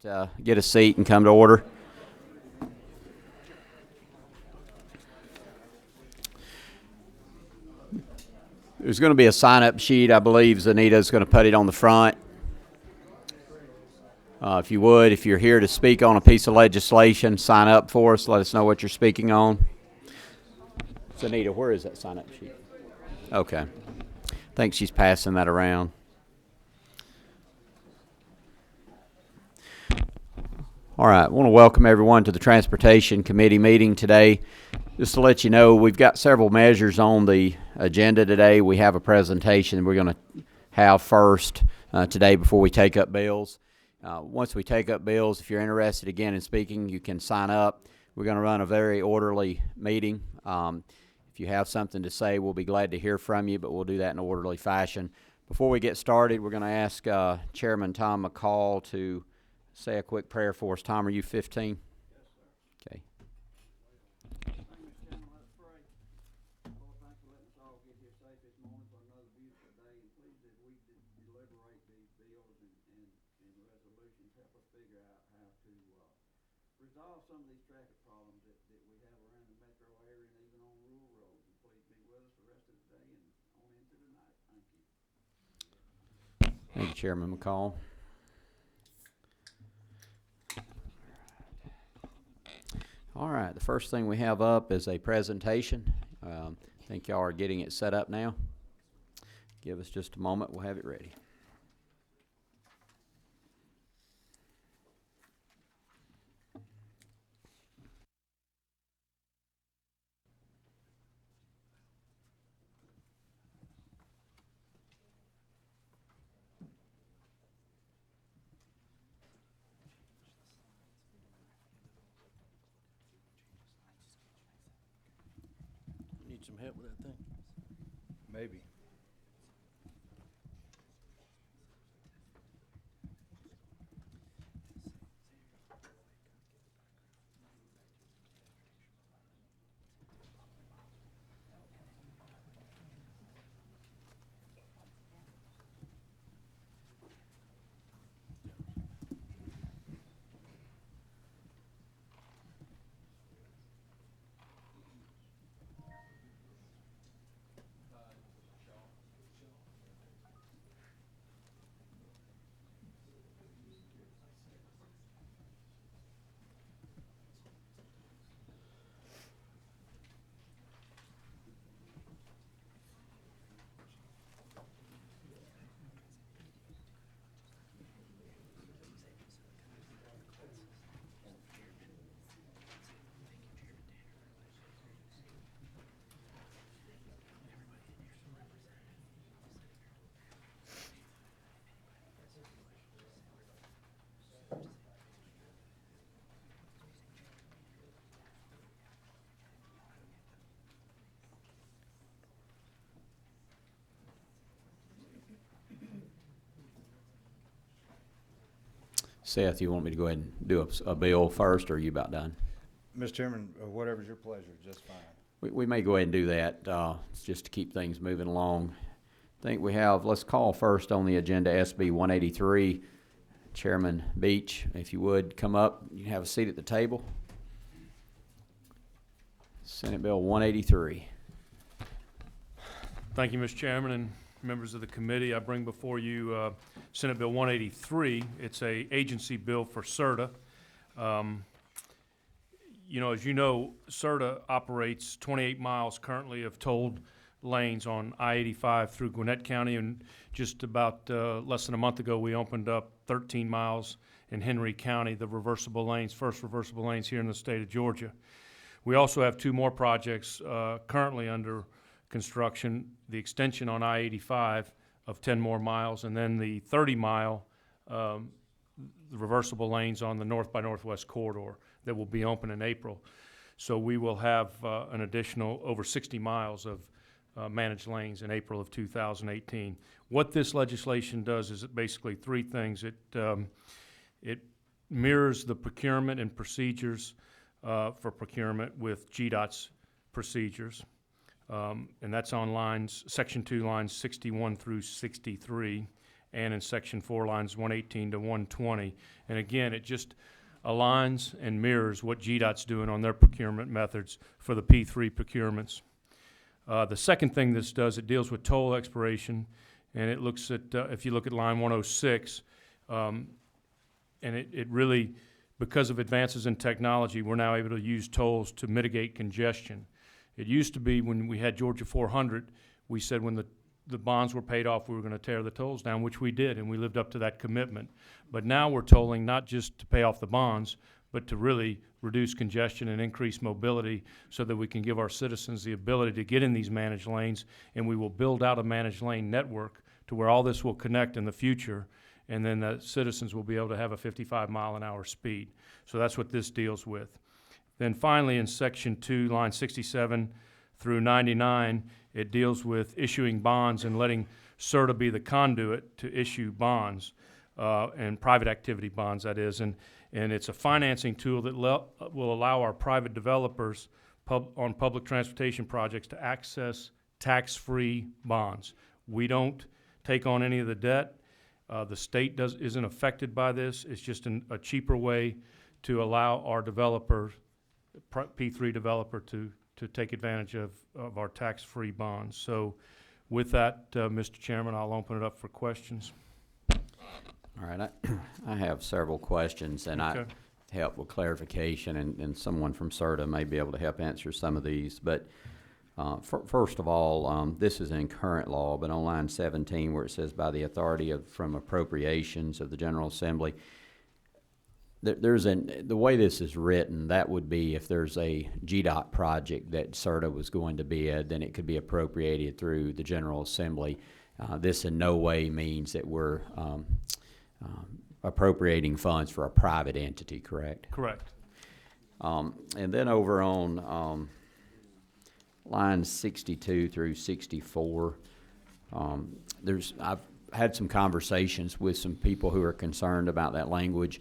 Get a seat and come to order. There's going to be a sign-up sheet. I believe Zanita's going to put it on the front. If you would, if you're here to speak on a piece of legislation, sign up for us. Let us know what you're speaking on. Zanita, where is that sign-up sheet? Okay. I think she's passing that around. All right, I want to welcome everyone to the Transportation Committee meeting today. Just to let you know, we've got several measures on the agenda today. We have a presentation we're going to have first today before we take up bills. Once we take up bills, if you're interested again in speaking, you can sign up. We're going to run a very orderly meeting. If you have something to say, we'll be glad to hear from you, but we'll do that in an orderly fashion. Before we get started, we're going to ask Chairman Tom McCall to say a quick prayer for us. Tom, are you 15? Yes, sir. Okay. Thank you, Mr. Chairman. Let's pray. Lord, thanks for letting us all get here safe this morning for another beautiful day. And please, as we deliberate these bills and resolutions, help us figure out how to resolve some of these traffic problems that we have around the metro area and even on rural roads. And please be with us the rest of the day and on into the night. Thank you. Thank you, Chairman McCall. All right, the first thing we have up is a presentation. I think y'all are getting it set up now. Give us just a moment, we'll have it ready. Need some help with that thing? Maybe. Seth, you want me to go ahead and do a bill first, or are you about done? Mr. Chairman, whatever's your pleasure, just fine. We may go ahead and do that, just to keep things moving along. I think we have, let's call first on the agenda SB 183. Chairman Beach, if you would, come up. You can have a seat at the table. Senate Bill 183. Thank you, Mr. Chairman and members of the committee. I bring before you Senate Bill 183. It's a agency bill for CERTA. As you know, CERTA operates 28 miles currently of tolled lanes on I-85 through Gwinnett County, and just about less than a month ago, we opened up 13 miles in Henry County, the reversible lanes, first reversible lanes here in the state of Georgia. We also have two more projects currently under construction, the extension on I-85 of 10 more miles, and then the 30-mile reversible lanes on the North by Northwest corridor that will be open in April. So we will have an additional over 60 miles of managed lanes in April of 2018. What this legislation does is basically three things. It mirrors the procurement and procedures for procurement with GDOT's procedures. And that's on section 2, lines 61 through 63. and in Section 4, lines 118 to 120. And again, it just aligns and mirrors what GDOT's doing on their procurement methods for the P3 procurements. The second thing this does, it deals with toll expiration, and it looks at, if you look at line 106, and it really, because of advances in technology, we're now able to use tolls to mitigate congestion. It used to be when we had Georgia 400, we said when the bonds were paid off, we were going to tear the tolls down, which we did, and we lived up to that commitment. But now we're tolling not just to pay off the bonds, but to really reduce congestion and increase mobility so that we can give our citizens the ability to get in these managed lanes, and we will build out a managed lane network to where all this will connect in the future, and then the citizens will be able to have a 55-mile-an-hour speed. So that's what this deals with. Then finally, in Section 2, line 67 through 99, it deals with issuing bonds and letting CERTA be the conduit to issue bonds, and private activity bonds, that is. And it's a financing tool that will allow our private developers on public transportation projects to access tax-free bonds. We don't take on any of the debt. The state isn't affected by this. It's just a cheaper way to allow our developer, P3 developer, to take advantage of our tax-free bonds. So with that, Mr. Chairman, I'll open it up for questions. All right, I have several questions, and Okay. I help with clarification, and someone from CERTA may be able to help answer some of these. But first of all, this is in current law, but on line 17 where it says by the authority from appropriations of the General Assembly, the way this is written, that would be if there's a GDOT project that CERTA was going to bid, then it could be appropriated through the General Assembly. This in no way means that we're appropriating funds for a private entity, correct? Correct. And then over on lines 62 through 64, I've had some conversations with some people who are concerned about that language.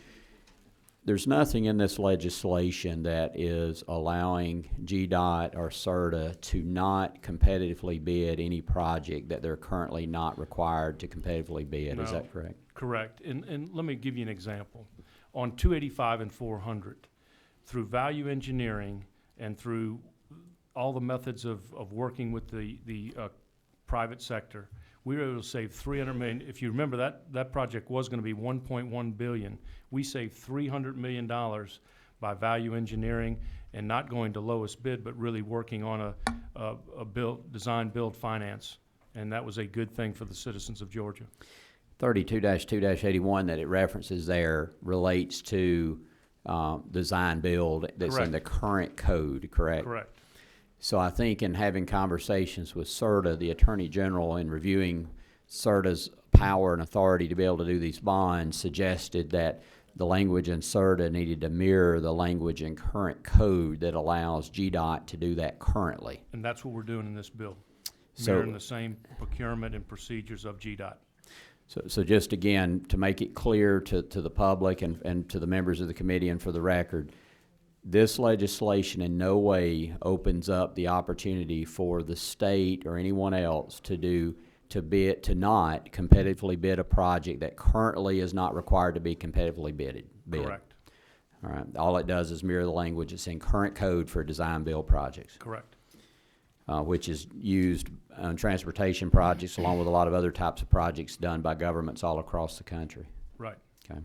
There's nothing in this legislation that is allowing GDOT or CERTA to not competitively bid any project that they're currently not required to competitively bid. Is No. that correct? Correct. And let me give you an example. On 285 and 400, through value engineering and through all the methods of working with the private sector, we were able to save $300 million. If you remember, that project was going to be $1.1 billion. We saved $300 million by value engineering and not going to lowest bid, but really working on a design, build, finance. And that was a good thing for the citizens of Georgia. 32-2-81 that it references there relates to design build that's in Correct. the current code, correct? Correct. So I think in having conversations with CERTA, the Attorney General, in reviewing CERTA's power and authority to be able to do these bonds, suggested that the language in CERTA needed to mirror the language in current code that allows GDOT to do that currently. And that's what we're doing in this bill, So- mirroring the same procurement and procedures of GDOT. So just again, to make it clear to the public and to the members of the committee and for the record, this legislation in no way opens up the opportunity for the state or anyone else to not competitively bid a project that currently is not required to be competitively bid. Correct. All right. All it does is mirror the language that's in current code for design build projects, Correct. which is used on transportation projects along with a lot of other types of projects done by governments all across the country. Right. Okay.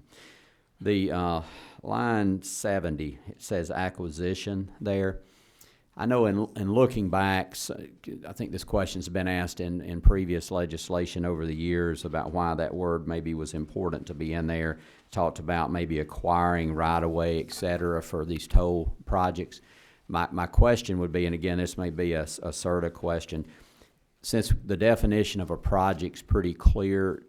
The line 70, it says acquisition there. I know in looking back, I think this question's been asked in previous legislation over the years about why that word maybe was important to be in there. Talked about maybe acquiring right-of-way, et cetera, for these toll projects. My question would be, and again, this may be a CERTA question, since the definition of a project's pretty clear,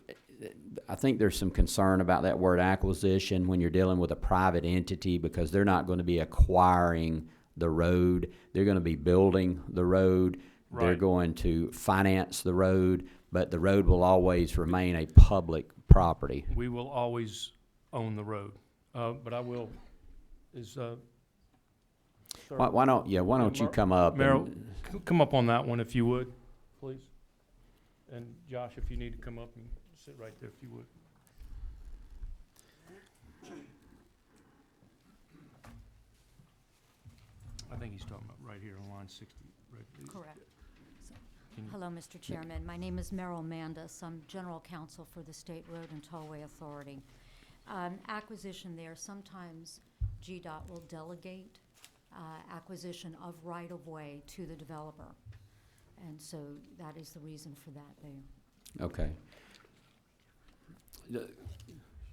I think there's some concern about that word acquisition when you're dealing with a private entity because they're not going to be acquiring the road. They're going to be building the road. Right. They're going to finance the road, but the road will always remain a public property. We will always own the road, but I will, Why don't you come up? Merrill, come up on that one if you would, please. And Josh, if you need to come up and Sit right there if you would. I think he's talking about right here on line 60. Right there. Correct. So- Can you- Hello, Mr. Chairman. My name is Merrill Mandus. I'm General Counsel for the State Road and Tollway Authority. Acquisition there, sometimes GDOT will delegate acquisition of right-of-way to the developer. And so that is the reason for that there. Okay.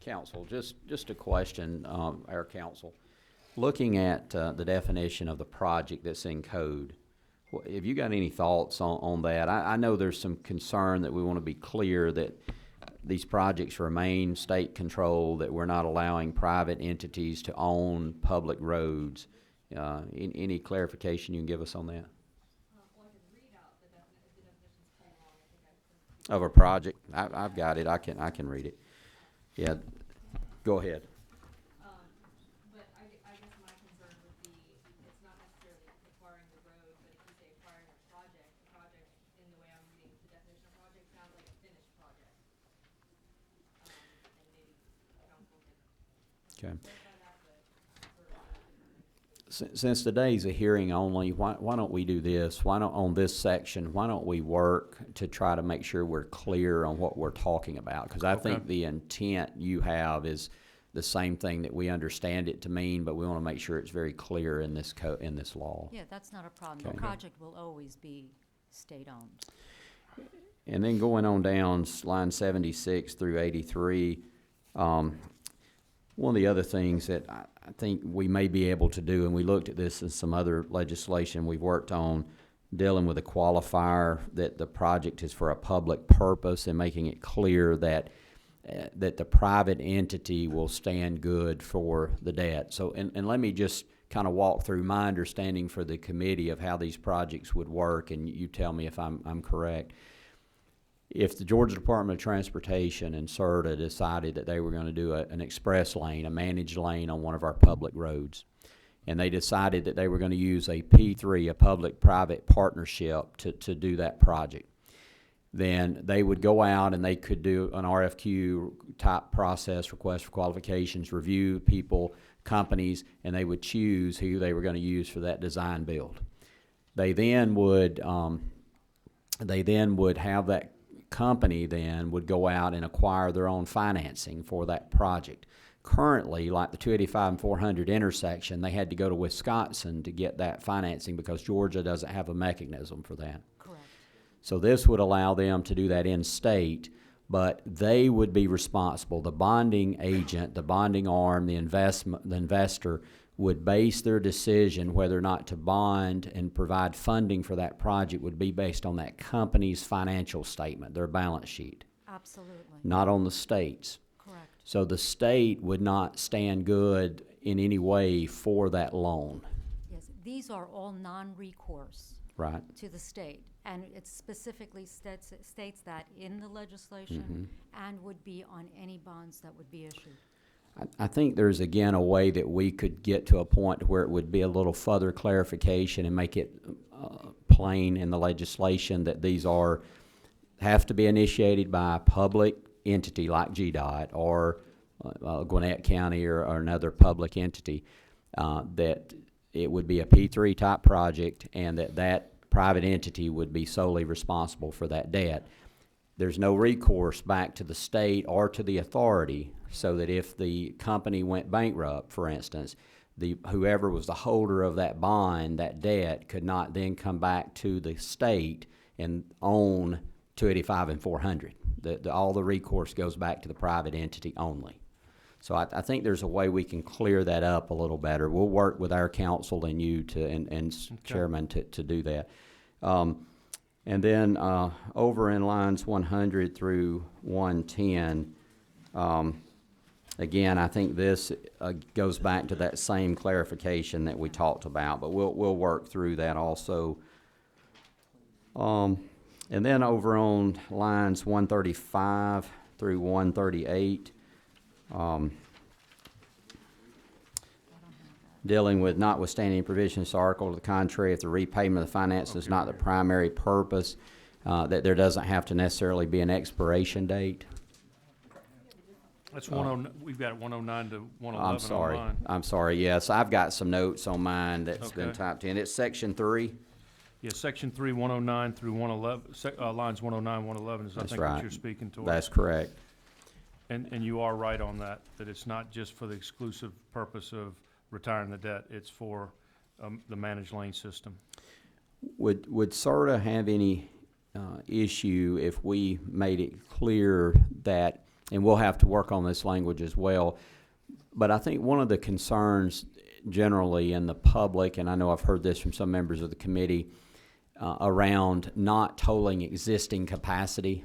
Council, just a question, our council. Looking at the definition of the project that's in code, have you got any thoughts on that? I know there's some concern that we want to be clear that these projects remain state controlled, that we're not allowing private entities to own public roads. Any clarification you can give us on that? Well, I could read out the definition's pretty long, I think I could. Of a project? I've got it, I can read it. Yeah, go ahead. But I guess my concern would be, it's not necessarily acquiring the road, but if you say acquiring a project, in the way I'm reading the definition of project, sounds like a finished project. And maybe council can Okay. clarify that, but for, Since today's a hearing only, why don't we do this? Why don't, on this section, why don't we work to try to make sure we're clear on what we're talking about? Because I think Okay. the intent you have is the same thing that we understand it to mean, but we want to make sure it's very clear in this in this law. Yeah, that's not a problem. Okay. The project will always be state-owned. And then going on down line 76 through 83, one of the other things that I think we may be able to do, and we looked at this in some other legislation we've worked on, dealing with a qualifier that the project is for a public purpose and making it clear that that the private entity will stand good for the debt. So, and let me just kind of walk through my understanding for the committee of how these projects would work, and you tell me if I'm correct. If the Georgia Department of Transportation and CERTA decided that they were going to do an express lane, a managed lane on one of our public roads, and they decided that they were going to use a P3, a public-private partnership, to do that project, then they would go out and they could do an RFQ type process, request for qualifications, review people, companies, and they would choose who they were going to use for that design build. They then would have that company then would go out and acquire their own financing for that project. Currently, like the 285 and 400 intersection, they had to go to Wisconsin to get that financing because Georgia doesn't have a mechanism for that. Correct. So this would allow them to do that in-state, but they would be responsible. The bonding agent, the bonding arm, the investor would base their decision whether or not to bond and provide funding for that project would be based on that company's financial statement, their balance sheet, Absolutely. not on the state's. Correct. So the state would not stand good in any way for that loan, Yes, these are all non-recourse right? to the state. And it specifically states that in the legislation and would be on any bonds that would be issued. I think there's, again, a way that we could get to a point where it would be a little further clarification and make it plain in the legislation that these have to be initiated by a public entity like GDOT or Gwinnett County or another public entity, that it would be a P3 type project and that private entity would be solely responsible for that debt. There's no recourse back to the state or to the authority, so that if the company went bankrupt, for instance, whoever was the holder of that bond, that debt, could not then come back to the state and own 285 and 400. All the recourse goes back to the private entity only. So I think there's a way we can clear that up a little better. We'll work with our council and you and Chairman to do that. And then over in lines 100 through 110, again, I think this goes back to that same clarification that we talked about, but we'll work through that also. And then over on lines 135 through 138, dealing with notwithstanding provision of this article, to the contrary, if the repayment of the finance is not the primary purpose, that there doesn't have to necessarily be an expiration date. That's we've got 109 to 111 I'm sorry. online. I'm sorry. Yes, I've got some notes on mine that's been Okay. typed in. It's section 3. Yeah, section 3, 109 through 111, lines 109, 111 is, I That's think, what right. you're speaking towards. That's correct. And you are right on that, that it's not just for the exclusive purpose of retiring the debt, it's for the managed lane system. Would CERTA have any issue if we made it clear that, and we'll have to work on this language as well, but I think one of the concerns generally in the public, and I know I've heard this from some members of the committee, around not tolling existing capacity.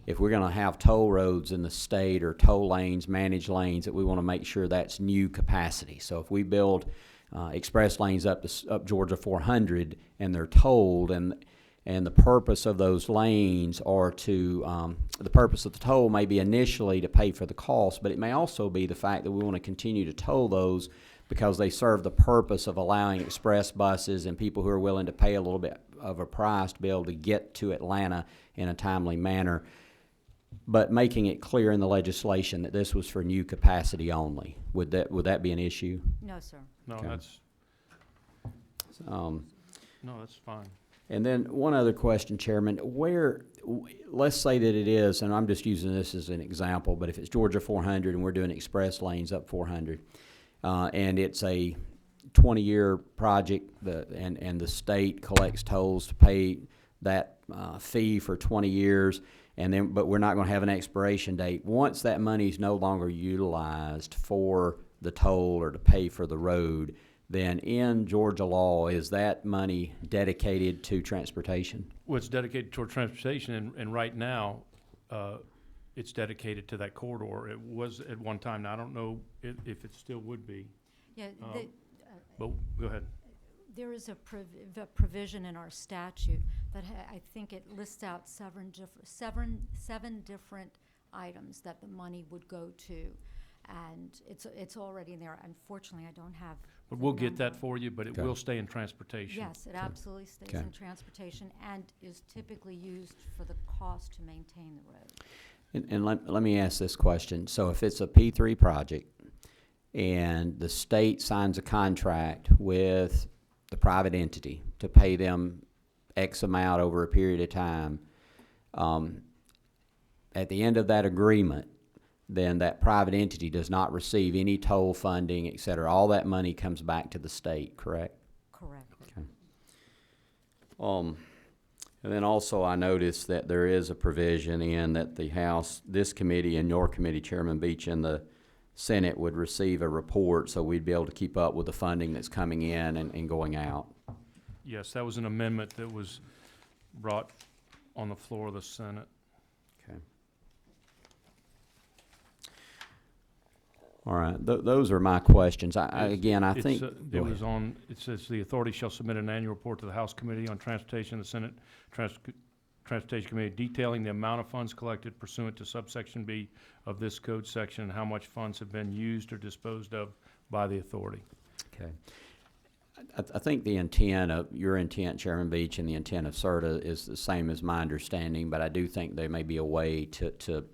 If we're going to have toll roads in the state or toll lanes, managed lanes, that we want to make sure that's new capacity. So if we build express lanes up Georgia 400 and they're tolled, and the purpose of those lanes are to the purpose of the toll may be initially to pay for the cost, but it may also be the fact that we want to continue to toll those because they serve the purpose of allowing express buses and people who are willing to pay a little bit of a price to be able to get to Atlanta in a timely manner, but making it clear in the legislation that this was for new capacity only. Would that be an issue? No, sir. No, Okay. that's, Um, no, that's fine. And then one other question, Chairman, let's say that it is, and I'm just using this as an example, but if it's Georgia 400 and we're doing express lanes up 400, and it's a 20-year project, and the state collects tolls to pay that fee for 20 years, but we're not going to have an expiration date. Once that money is no longer utilized for the toll or to pay for the road, then in Georgia law, is that money dedicated to transportation? Well, it's dedicated toward transportation, and right now, it's dedicated to that corridor. It was at one time. Now, I don't know if it still would be, Yeah, but go ahead. there is a provision in our statute that I think it lists out seven different items that the money would go to. And it's already in there. Unfortunately, I don't have. But the we'll get that number. for you, but it Okay. will stay in transportation. Yes, it absolutely stays Okay. in transportation and is typically used for the cost to maintain the road. And let me ask this question. So if it's a P3 project and the state signs a contract with the private entity to pay them X amount over a period of time, at the end of that agreement, then that private entity does not receive any toll funding, et cetera. All that money comes back to the state, correct? Correct. And then also I noticed that there is a provision in that the House, this committee and your committee, Chairman Beach, and the Senate would receive a report so we'd be able to keep up with the funding that's coming in and going out. Yes, that was an amendment that was brought on the floor of the Senate. Okay. All right, those are my questions. Again, I It's, think. it go was ahead. on, it says the authority shall submit an annual report to the House Committee on Transportation, the Senate Transportation Committee, detailing the amount of funds collected pursuant to subsection B of this code section, and how much funds have been used or disposed of by the authority. Okay. I think the intent of, your intent, Chairman Beach, and the intent of CERTA is the same as my understanding, but I do think there may be a way to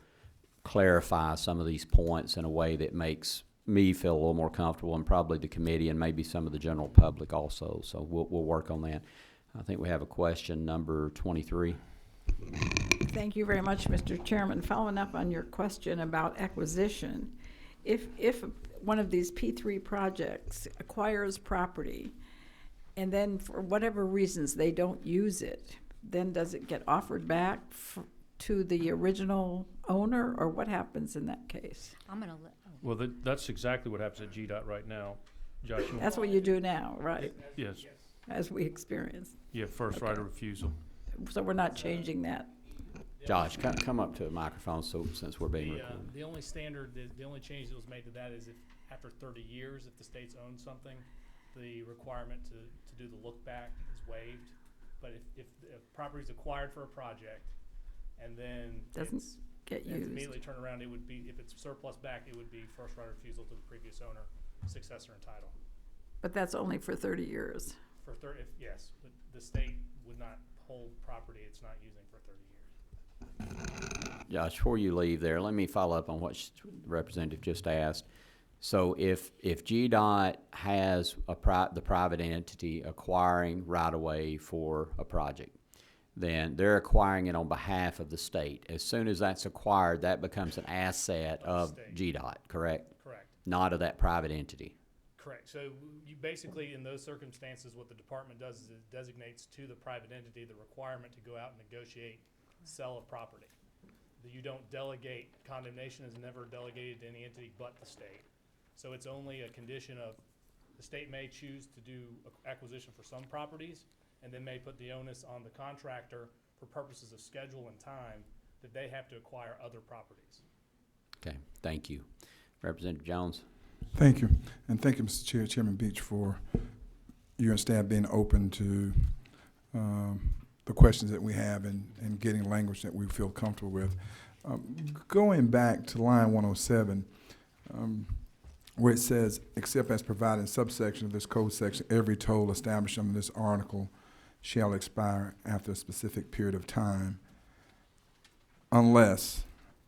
clarify some of these points in a way that makes me feel a little more comfortable, and probably the committee and maybe some of the general public also. So we'll work on that. I think we have a question, number 23. Thank you very much, Mr. Chairman. Following up on your question about acquisition, if one of these P3 projects acquires property and then for whatever reasons they don't use it, then does it get offered back to the original owner, or what happens in that case? I'm gonna let, Well, that's exactly what happens at GDOT right now. Josh, you want- That's what you do now, right, yes, as we experience. yeah, first right of refusal. So we're not changing that. Josh, come up to the microphone since we're being recorded. The only standard, the only change that was made to that is if, after 30 years, if the state's owned something, the requirement to do the look back is waived. But if property's acquired for a project and then Doesn't get it's used. immediately turned around, it would be, if it's surplus back, it would be first right of refusal to the previous owner, successor in title. But that's only for 30 years. For yes, but the state would not hold property it's not using for 30 years. Josh, before you leave there, let me follow up on what the representative just asked. So if GDOT has the private entity acquiring right-of-way for a project, then they're acquiring it on behalf of the state. As soon as that's acquired, that becomes an asset of GDOT, correct? Correct. Not of that private entity. Correct. So you basically, in those circumstances, what the department does is it designates to the private entity the requirement to go out and negotiate sale of property. That you don't delegate, condemnation is never delegated to any entity but the state. So it's only a condition of, the state may choose to do acquisition for some properties, and then may put the onus on the contractor for purposes of schedule and time that they have to acquire other properties. Okay, thank you. Representative Jones? Thank you. And thank you, Mr. Chair, Chairman Beach, for you and staff being open to the questions that we have and getting language that we feel comfortable with. Going back to line 107, where it says, except as provided in subsection of this code section, every toll established under this article shall expire after a specific period of time, unless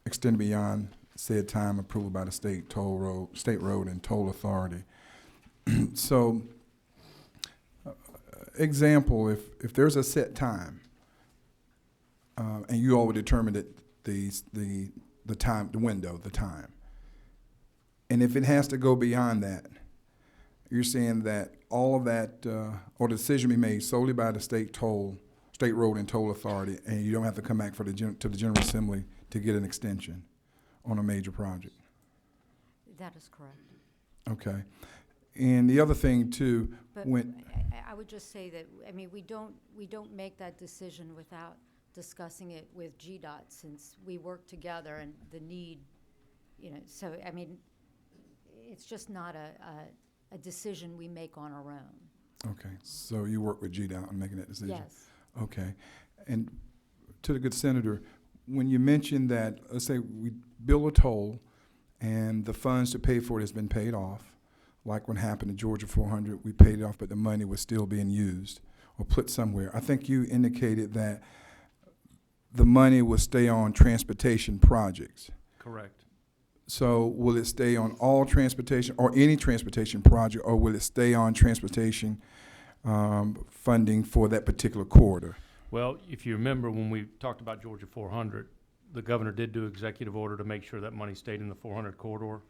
extended beyond said time approved by the state road and toll authority. So, example, if there's a set time, and you all would determine that the time, the window, the time, and if it has to go beyond that, you're saying that all of that, or the decision be made solely by the state road and toll authority, and you don't have to come back to the General Assembly to get an extension on a major project. That is correct. Okay. And the other thing too, But when, I would just say that, I mean, we don't make that decision without discussing it with GDOT, since we work together and the need, so, I mean, it's just not a decision we make on our own. okay, so you work with GDOT on making that decision? Yes. Okay. And to the good senator, when you mentioned that, let's say we bill a toll and the funds to pay for it has been paid off, like what happened to Georgia 400, we paid it off, but the money was still being used or put somewhere. I think you indicated that the money will stay on transportation projects. Correct. So will it stay on all transportation or any transportation project, or will it stay on transportation funding for that particular corridor? Well, if you remember when we talked about Georgia 400, the governor did do executive order to make sure that money stayed in the 400 corridor.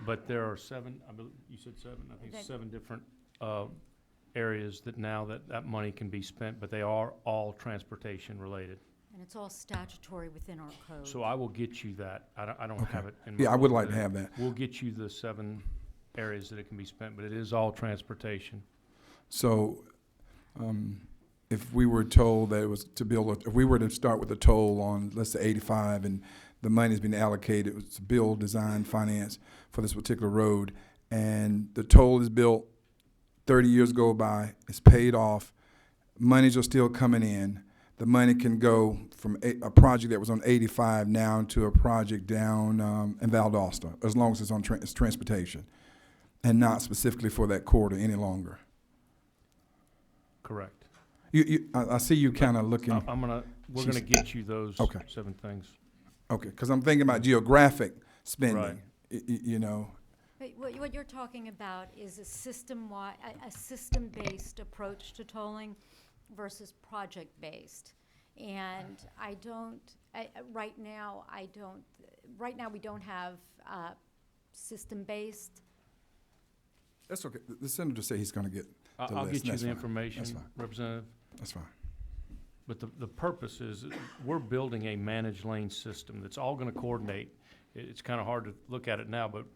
But there are seven, I believe, you said seven, I think 7 different areas that now that money can be spent, but they are all transportation related. And it's all statutory within our code. So I will get you that. I don't have it in my. Yeah, I would book, like to but have that. We'll get you the 7 areas that it can be spent, but it is all transportation. So if we were told that it was to build, if we were to start with a toll on, let's say 85, and the money's been allocated, it was to build, design, finance for this particular road, and the toll is built, 30 years go by, it's paid off, monies are still coming in, the money can go from a project that was on 85 now to a project down in Valdosta, as long as it's on it's transportation, and not specifically for that corridor any longer. Correct. I see you kind of looking. We're gonna get you those Okay. 7 things. Okay, because I'm thinking about geographic spending. Right. You know. But what you're talking about is a system-based approach to tolling versus project-based. And right now we don't have system-based. That's okay. The senator said he's going to get the I'll list. get you That's the fine. information, That's fine. Representative. That's fine. But the purpose is, we're building a managed lane system that's all gonna coordinate. It's kinda hard to look at it now, but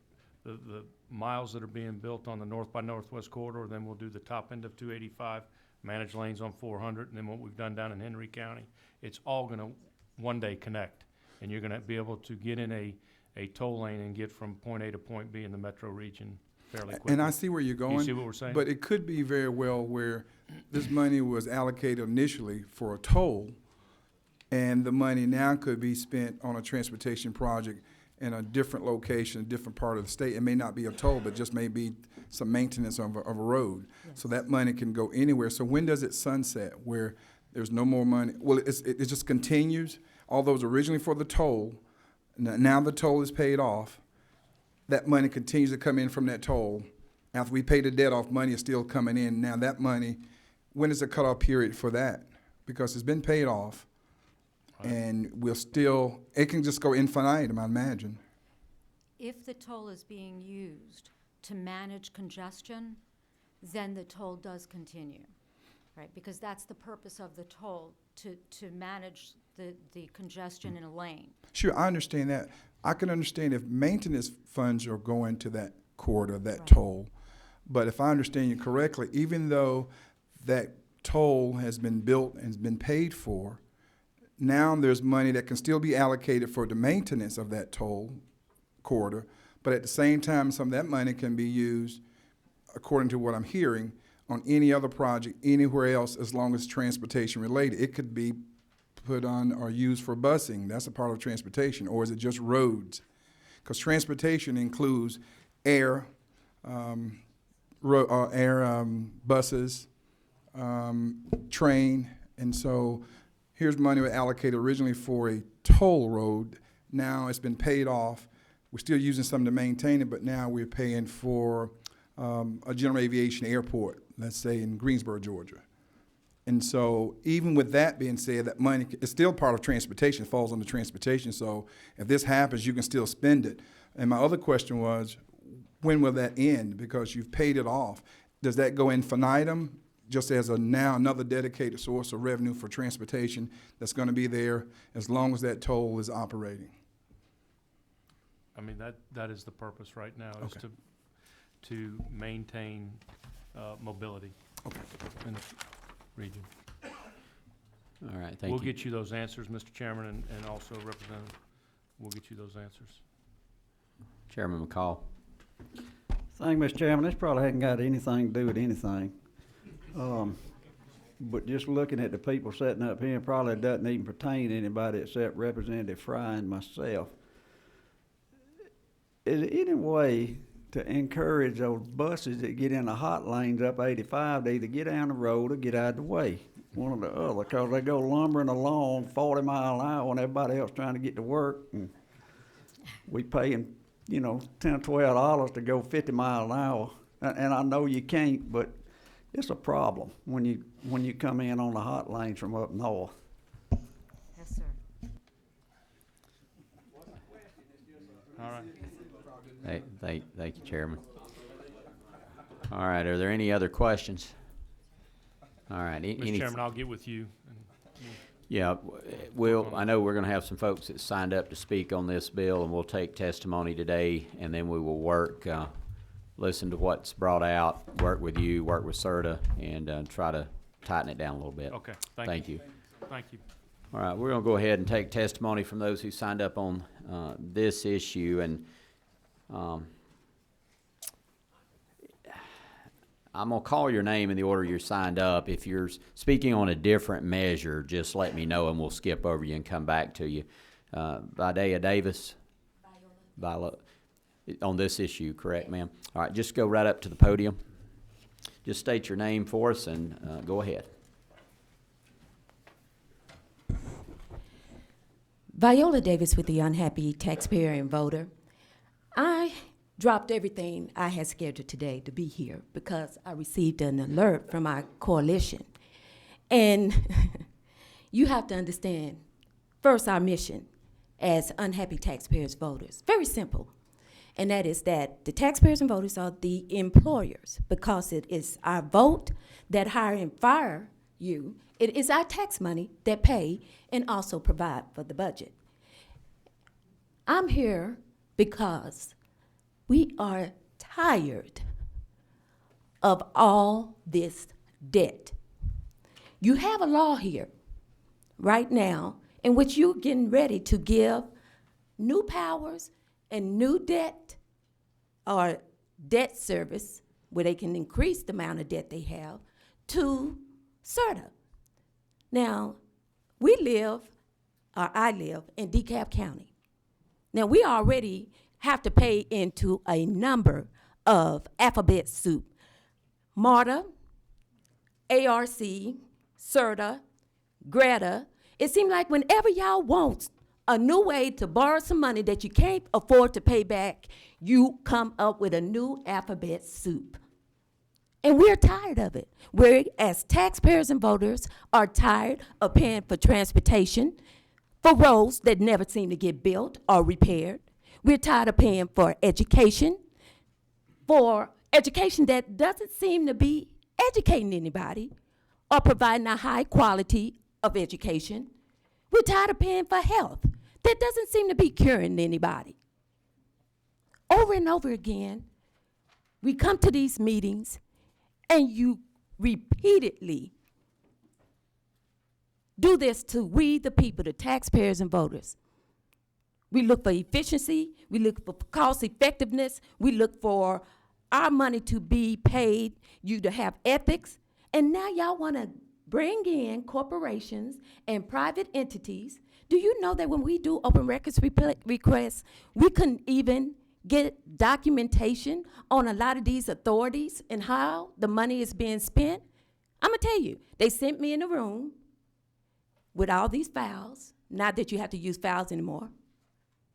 the miles that are being built on the North by Northwest corridor, then we'll do the top end of 285, managed lanes on 400, and then what we've done down in Henry County. It's all gonna one day connect, and you're gonna be able to get in a toll lane and get from point A to point B in the metro region fairly quickly. And I see where you're going. You see what we're saying? But it could be very well where this money was allocated initially for a toll, and the money now could be spent on a transportation project in a different location, a different part of the state. It may not be a toll, but just may be some maintenance of a road. Yes. So that money can go anywhere. So when does it sunset, where there's no more money? Well, it just continues, although it was originally for the toll, now the toll is paid off, that money continues to come in from that toll. After we pay the debt off, money is still coming in. Now that money, when is the cutoff period for that? Because it's been paid off, and it can just go infinitum, I imagine. If the toll is being used to manage congestion, then the toll does continue, right? Because that's the purpose of the toll, to manage the congestion in a lane. Sure, I understand that. I can understand if maintenance funds are going to that corridor, that Right. toll. But if I understand you correctly, even though that toll has been built and has been paid for, now there's money that can still be allocated for the maintenance of that toll corridor. But at the same time, some of that money can be used, according to what I'm hearing, on any other project anywhere else, as long as it's transportation related. It could be put on or used for busing. That's a part of transportation. Or is it just roads? Because transportation includes air, buses, train. And so here's money we allocated originally for a toll road. Now it's been paid off. We're still using some to maintain it, but now we're paying for a general aviation airport, let's say in Greensboro, Georgia. And so even with that being said, that money is still part of transportation, falls under transportation. So if this happens, you can still spend it. And my other question was, when will that end? Because you've paid it off. Does that go infinitum, just as now another dedicated source of revenue for transportation that's going to be there as long as that toll is operating? I mean, that is the purpose right now, is Okay. to maintain mobility in the region. All right, thank you. We'll get you those answers, Mr. Chairman, and also Representative. We'll get you those answers. Chairman McCall. Thank you, Mr. Chairman. This probably hasn't got anything to do with anything. But just looking at the people sitting up here, probably doesn't even pertain to anybody except Representative Fry and myself. Is there any way to encourage those buses that get in the hot lanes up 85 to either get down the road or get out of the way, one or the other, because they go lumbering along 40 mile an hour and everybody else trying to get to work, and we paying, $10, $12 to go 50 mile an hour. And I know you can't, but it's a problem when you come in on the hot lanes from up north. Yes, sir. All right. Thank you, Chairman. All right, are there any other questions? All right. Mr. Chairman, I'll get with you. Yeah, I know we're gonna have some folks that signed up to speak on this bill, and we'll take testimony today, and then we will work, listen to what's brought out, work with you, work with CERTA, and try to tighten it down a little bit. Okay, Thank you. Thank you. All right, we're gonna go ahead and take testimony from those who signed up on this issue, and I'm gonna call your name in the order you're signed up. If you're speaking on a different measure, just let me know and we'll skip over you and come back to you. Videa Davis? Viola. On this issue, correct, ma'am? All right, just go right up to the podium. Just state your name for us and go ahead. Viola Davis with the Unhappy Taxpayer and Voter. I dropped everything I had scheduled today to be here because I received an alert from our coalition. And you have to understand, first, our mission as unhappy taxpayers voters. Very simple. And that is that the taxpayers and voters are the employers because it is our vote that hire and fire you. It is our tax money that pay and also provide for the budget. I'm here because we are tired of all this debt. You have a law here right now in which you're getting ready to give new powers and new debt or debt service where they can increase the amount of debt they have to CERTA. Now, I live in DeKalb County. Now, we already have to pay into a number of alphabet soup. MARTA, ARC, CERTA, Greta, It seems like whenever y'all want a new way to borrow some money that you can't afford to pay back, you come up with a new alphabet soup. And we're tired of it. We, as taxpayers and voters, are tired of paying for transportation, for roads that never seem to get built or repaired. We're tired of paying for education that doesn't seem to be educating anybody or providing a high quality of education. We're tired of paying for health that doesn't seem to be curing anybody. Over and over again, we come to these meetings and you repeatedly do this to we, the people, the taxpayers and voters. We look for efficiency, we look for cost effectiveness, we look for our money to be paid, you to have ethics, and now y'all wanna bring in corporations and private entities. Do you know that when we do open records requests, we couldn't even get documentation on a lot of these authorities and how the money is being spent? I'm gonna tell you, they sent me in a room with all these files, not that you have to use files anymore,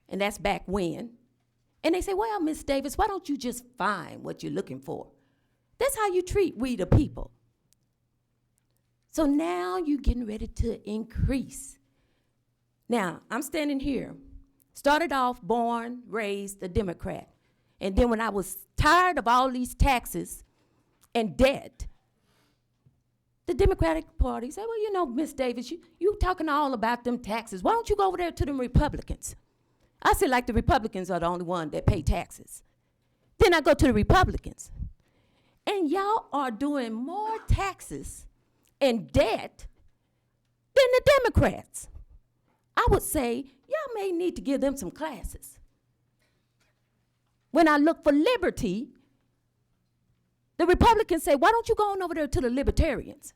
and that's back when. And they say, well, Ms. Davis, why don't you just find what you're looking for? That's how you treat we the people. So now you're getting ready to increase. Now, I'm standing here, started off born, raised a Democrat. And then when I was tired of all these taxes and debt, the Democratic Party said, well, you know, Ms. Davis, you talking all about them taxes. Why don't you go over there to them Republicans? I said, like the Republicans are the only one that pay taxes. Then I go to the Republicans. And y'all are doing more taxes and debt than the Democrats. I would say y'all may need to give them some classes. When I look for liberty, the Republicans say, why don't you go on over there to the Libertarians?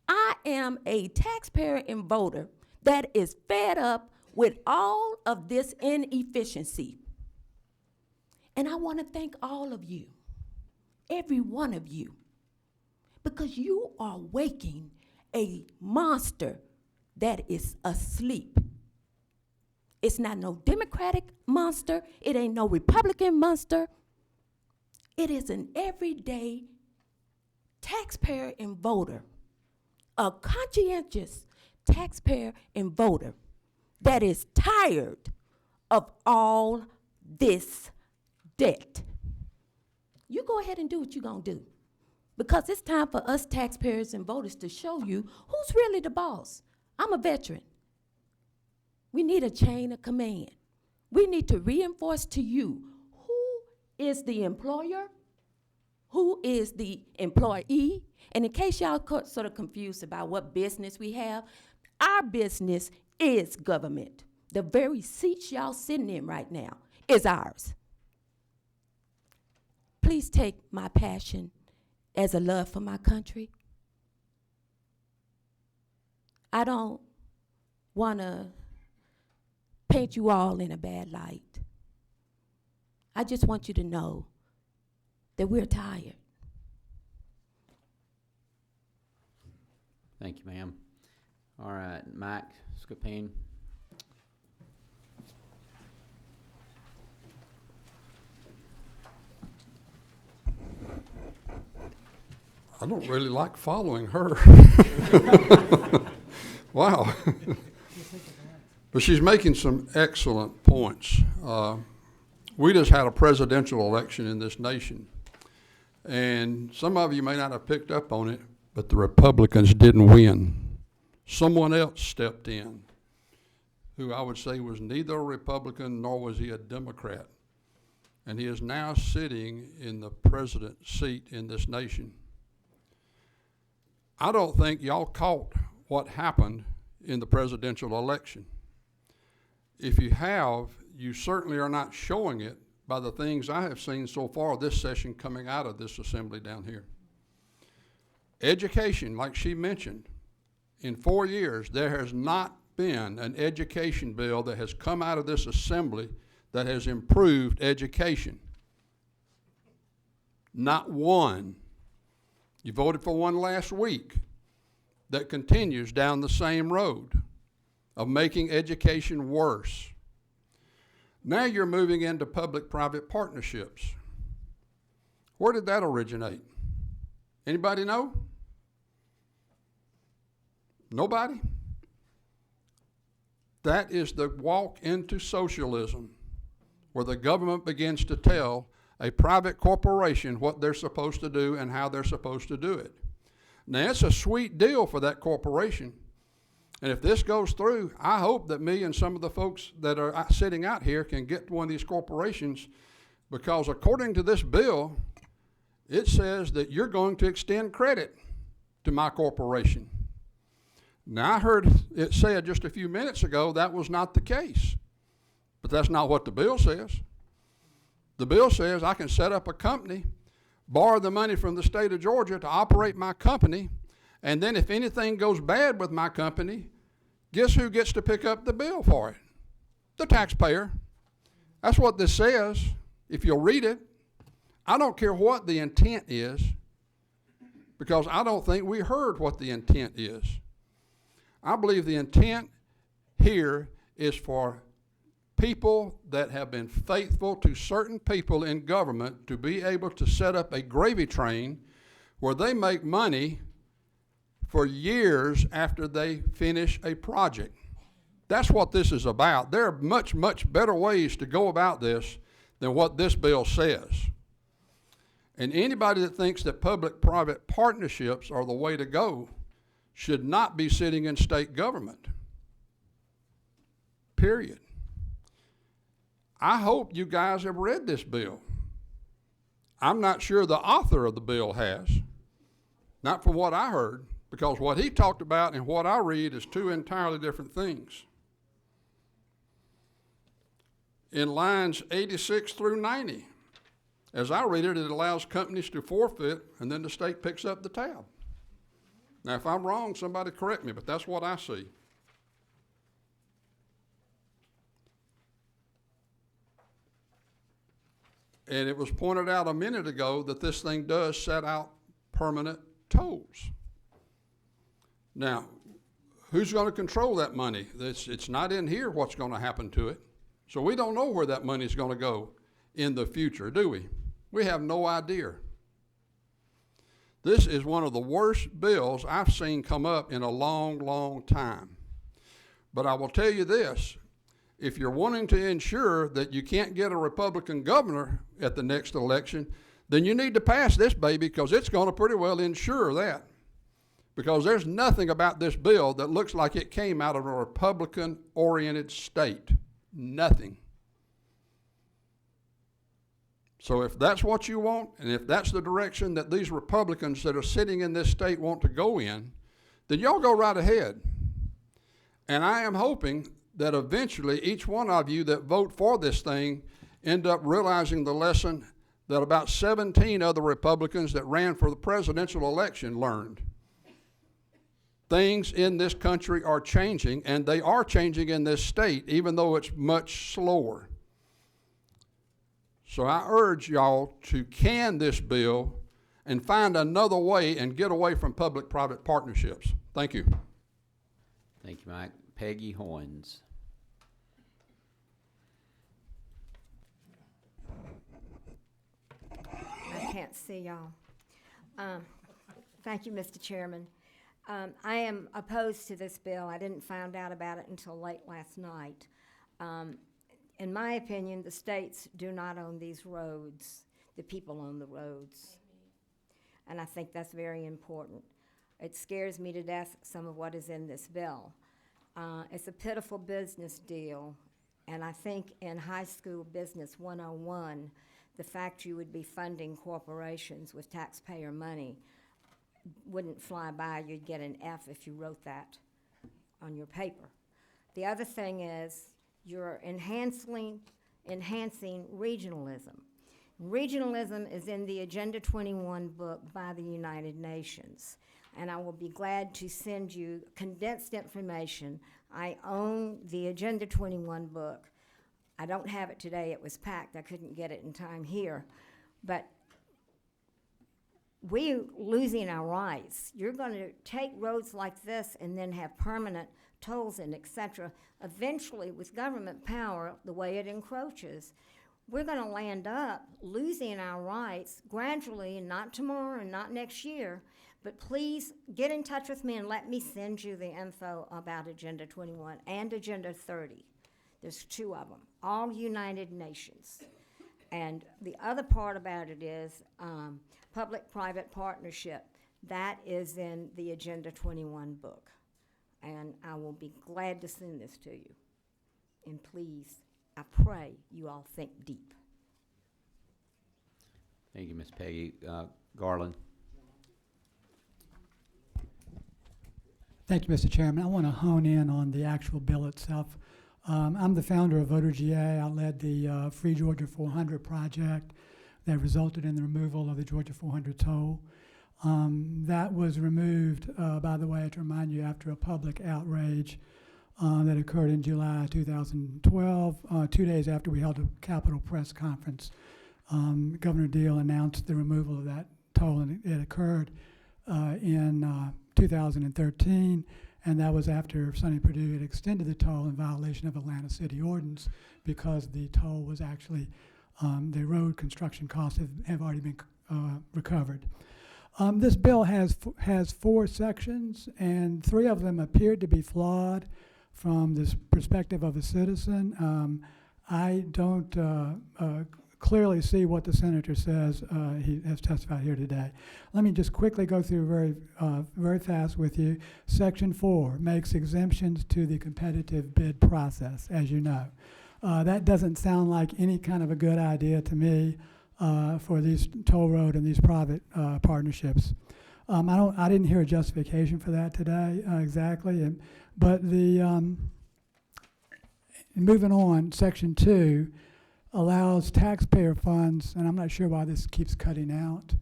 I am a taxpayer and voter that is fed up with all of this inefficiency. And I want to thank all of you, every one of you, because you are waking a monster that is asleep. It's not no Democratic monster. It ain't no Republican monster. It is an everyday taxpayer and voter, a conscientious taxpayer and voter that is tired of all this debt. You go ahead and do what you're gonna do, because it's time for us taxpayers and voters to show you who's really the boss. I'm a veteran. We need a chain of command. We need to reinforce to you who is the employer, who is the employee. And in case y'all sort of confused about what business we have, our business is government. The very seats y'all sitting in right now is ours. Please take my passion as a love for my country. I don't want to paint you all in a bad light. I just want you to know that we're tired. Thank you, ma'am. All right, Mike Scapine. I don't really like following her. Wow. But she's making some excellent points. We just had a presidential election in this nation. And some of you may not have picked up on it, but the Republicans didn't win. Someone else stepped in, who I would say was neither a Republican nor was he a Democrat. And he is now sitting in the president's seat in this nation. I don't think y'all caught what happened in the presidential election. If you have, you certainly are not showing it by the things I have seen so far this session coming out of this assembly down here. Education, like she mentioned, in 4 years, there has not been an education bill that has come out of this assembly that has improved education. Not one. You voted for one last week. that continues down the same road of making education worse. Now you're moving into public-private partnerships. Where did that originate? Anybody know? Nobody? That is the walk into socialism, where the government begins to tell a private corporation what they're supposed to do and how they're supposed to do it. Now, it's a sweet deal for that corporation. And if this goes through, I hope that me and some of the folks that are sitting out here can get to one of these corporations, because according to this bill, it says that you're going to extend credit to my corporation. Now, I heard it said just a few minutes ago that was not the case. But that's not what the bill says. The bill says I can set up a company, borrow the money from the state of Georgia to operate my company, and then if anything goes bad with my company, guess who gets to pick up the bill for it? The taxpayer. That's what this says, if you'll read it. I don't care what the intent is, because I don't think we heard what the intent is. I believe the intent here is for people that have been faithful to certain people in government to be able to set up a gravy train where they make money for years after they finish a project. That's what this is about. There are much, much better ways to go about this than what this bill says. And anybody that thinks that public-private partnerships are the way to go should not be sitting in state government. Period. I hope you guys have read this bill. I'm not sure the author of the bill has, not from what I heard, because what he talked about and what I read is two entirely different things. In lines 86 through 90, as I read it, it allows companies to forfeit, and then the state picks up the tab. Now, if I'm wrong, somebody correct me, but that's what I see. And it was pointed out a minute ago that this thing does set out permanent tolls. Now, who's going to control that money? It's not in here what's going to happen to it. So we don't know where that money is going to go in the future, do we? We have no idea. This is one of the worst bills I've seen come up in a long, long time. But I will tell you this. If you're wanting to ensure that you can't get a Republican governor at the next election, then you need to pass this baby, because it's going to pretty well ensure that. Because there's nothing about this bill that looks like it came out of a Republican-oriented state. Nothing. So if that's what you want, and if that's the direction that these Republicans that are sitting in this state want to go in, then y'all go right ahead. And I am hoping that eventually each one of you that vote for this thing end up realizing the lesson that about 17 other Republicans that ran for the presidential election learned. Things in this country are changing, and they are changing in this state, even though it's much slower. So I urge y'all to can this bill and find another way and get away from public-private partnerships. Thank you. Thank you, Mike. Peggy Hoynes. I can't see y'all. Thank you, Mr. Chairman. I am opposed to this bill. I didn't find out about it until late last night. In my opinion, the states do not own these roads. The people own the roads. And I think that's very important. It scares me to death, some of what is in this bill. It's a pitiful business deal, and I think in high school business 101, the fact you would be funding corporations with taxpayer money wouldn't fly by. You'd get an F if you wrote that on your paper. The other thing is you're enhancing regionalism. Regionalism is in the Agenda 21 book by the United Nations, and I will be glad to send you condensed information. I own the Agenda 21 book. I don't have it today. It was packed. I couldn't get it in time here. But we're losing our rights. You're going to take roads like this and then have permanent tolls and et cetera. Eventually, with government power, the way it encroaches, we're going to land up losing our rights gradually, and not tomorrow and not next year. But please get in touch with me and let me send you the info about Agenda 21 and Agenda 30. There's 2 of them, all United Nations. And the other part about it is public-private partnership. That is in the Agenda 21 book. And I will be glad to send this to you. And please, I pray you all think deep. Thank you, Ms. Peggy. Garland? Thank you, Mr. Chairman. I want to hone in on the actual bill itself. I'm the founder of Voter GA. I led the Free Georgia 400 project that resulted in the removal of the Georgia 400 toll. That was removed, by the way, to remind you, after a public outrage that occurred in July 2012, 2 days after we held a Capitol press conference. Governor Deal announced the removal of that toll, and it occurred in 2013, and that was after Sonny Perdue had extended the toll in violation of Atlanta City Ordinance, because the toll was actually, the road construction costs have already been recovered. This bill has 4 sections, and 3 of them appeared to be flawed from the perspective of a citizen. I don't clearly see what the senator says he has testified here today. Let me just quickly go through very fast with you. Section 4 makes exemptions to the competitive bid process, as you know. That doesn't sound like any kind of a good idea to me for these toll road and these private partnerships. I didn't hear a justification for that today exactly, but moving on, Section 2 allows taxpayer funds, and I'm not sure why this keeps cutting out,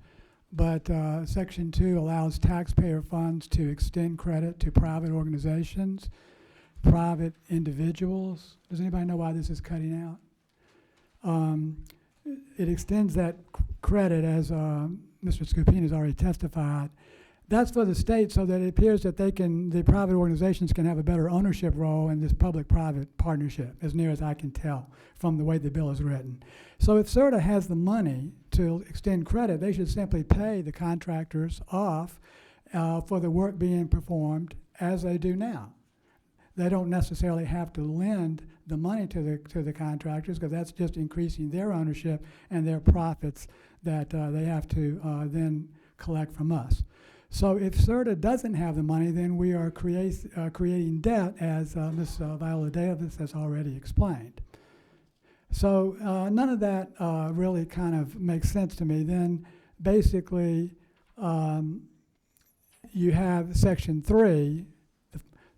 but Section 2 allows taxpayer funds to extend credit to private organizations, private individuals. Does anybody know why this is cutting out? It extends that credit, as Mr. Scupini has already testified. That's for the state, so that it appears that the private organizations can have a better ownership role in this public-private partnership, as near as I can tell from the way the bill is written. So if CERTA has the money to extend credit, they should simply pay the contractors off for the work being performed as they do now. They don't necessarily have to lend the money to the contractors, because that's just increasing their ownership and their profits that they have to then collect from us. So if CERTA doesn't have the money, then we are creating debt, as Ms. Viola Davis has already explained. So none of that really kind of makes sense to me. Then basically you have Section 3,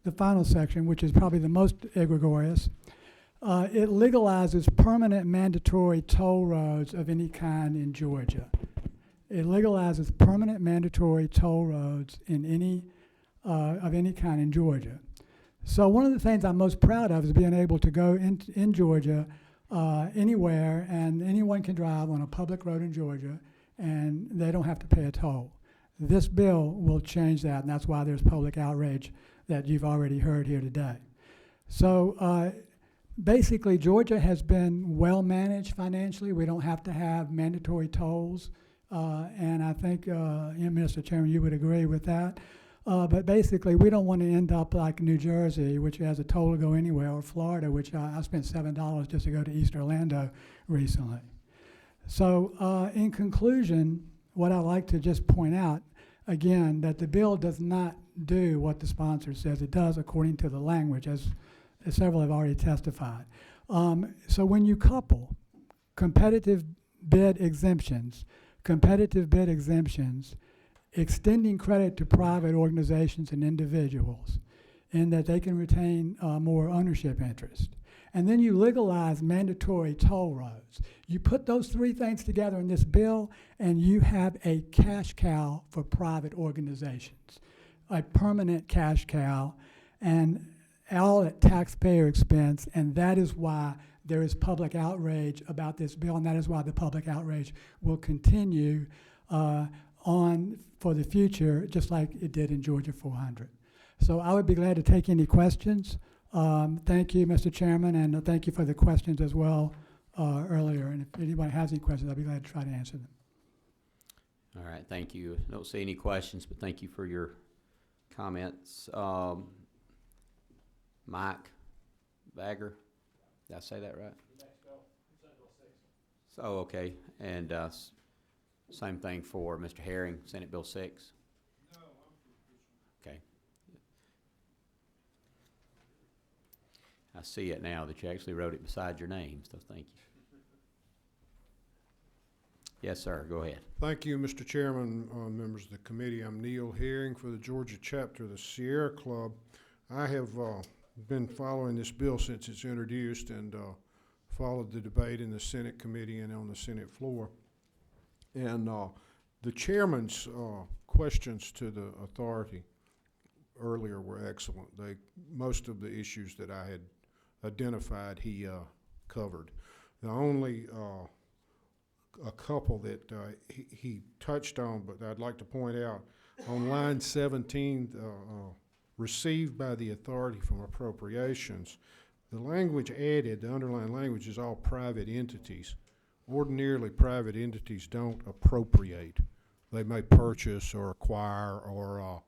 the final section, which is probably the most egregious. It legalizes permanent mandatory toll roads of any kind in Georgia. It legalizes permanent mandatory toll roads in of any kind in Georgia. So one of the things I'm most proud of is being able to go in Georgia anywhere, and anyone can drive on a public road in Georgia, and they don't have to pay a toll. This bill will change that, and that's why there's public outrage that you've already heard here today. So basically, Georgia has been well managed financially. We don't have to have mandatory tolls. And I think, Mr. Chairman, you would agree with that. But basically, we don't want to end up like New Jersey, which has a toll to go anywhere, or Florida, which I spent $7 just to go to East Orlando recently. So in conclusion, what I'd like to just point out, again, that the bill does not do what the sponsor says it does according to the language, as several have already testified. So when you couple competitive bid exemptions, extending credit to private organizations and individuals in that they can retain more ownership interest, and then you legalize mandatory toll roads. You put those 3 things together in this bill, and you have a cash cow for private organizations, a permanent cash cow, and all at taxpayer expense, and that is why there is public outrage about this bill, and that is why the public outrage will continue on for the future, just like it did in Georgia 400. So I would be glad to take any questions. Thank you, Mr. Chairman, and thank you for the questions as well earlier. And if anybody has any questions, I'd be glad to try to answer them. All right, thank you. I don't see any questions, but thank you for your comments. Mike Bagger, did I say that right? So, okay, and same thing for Mr. Herring, Senate Bill 6? No, okay. I see it now that you actually wrote it beside your name, so thank you. Yes, sir, go ahead. Thank you, Mr. Chairman, members of the committee. I'm Neil Herring for the Georgia chapter of the Sierra Club. I have been following this bill since it's introduced and followed the debate in the Senate committee and on the Senate floor. And the chairman's questions to the authority earlier were excellent. Most of the issues that I had identified he covered. The only a couple that he touched on, but I'd like to point out on line 17, received by the authority from appropriations, the language added, the underlying language is all private entities. Ordinarily, private entities don't appropriate. They may purchase or acquire or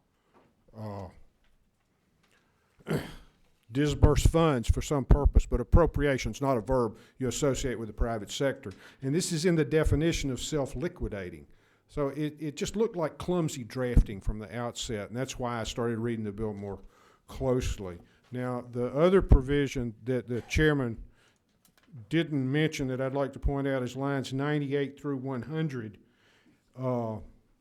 disburse funds for some purpose, but appropriation is not a verb you associate with the private sector. And this is in the definition of self-liquidating. So it just looked like clumsy drafting from the outset, and that's why I started reading the bill more closely. Now, the other provision that the chairman didn't mention that I'd like to point out is lines 98 through 100.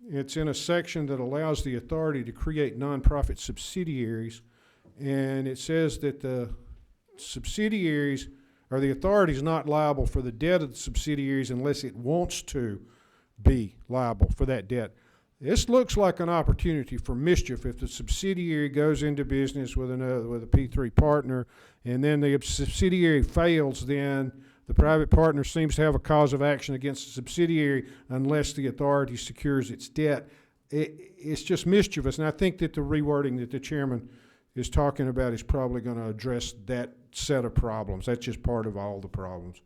It's in a section that allows the authority to create nonprofit subsidiaries, and it says that the subsidiaries or the authority is not liable for the debt of the subsidiaries unless it wants to be liable for that debt. This looks like an opportunity for mischief if the subsidiary goes into business with a P3 partner and then the subsidiary fails, then the private partner seems to have a cause of action against the subsidiary unless the authority secures its debt. It's just mischievous, and I think that the rewording that the chairman is talking about is probably going to address that set of problems. That's just part of all the problems.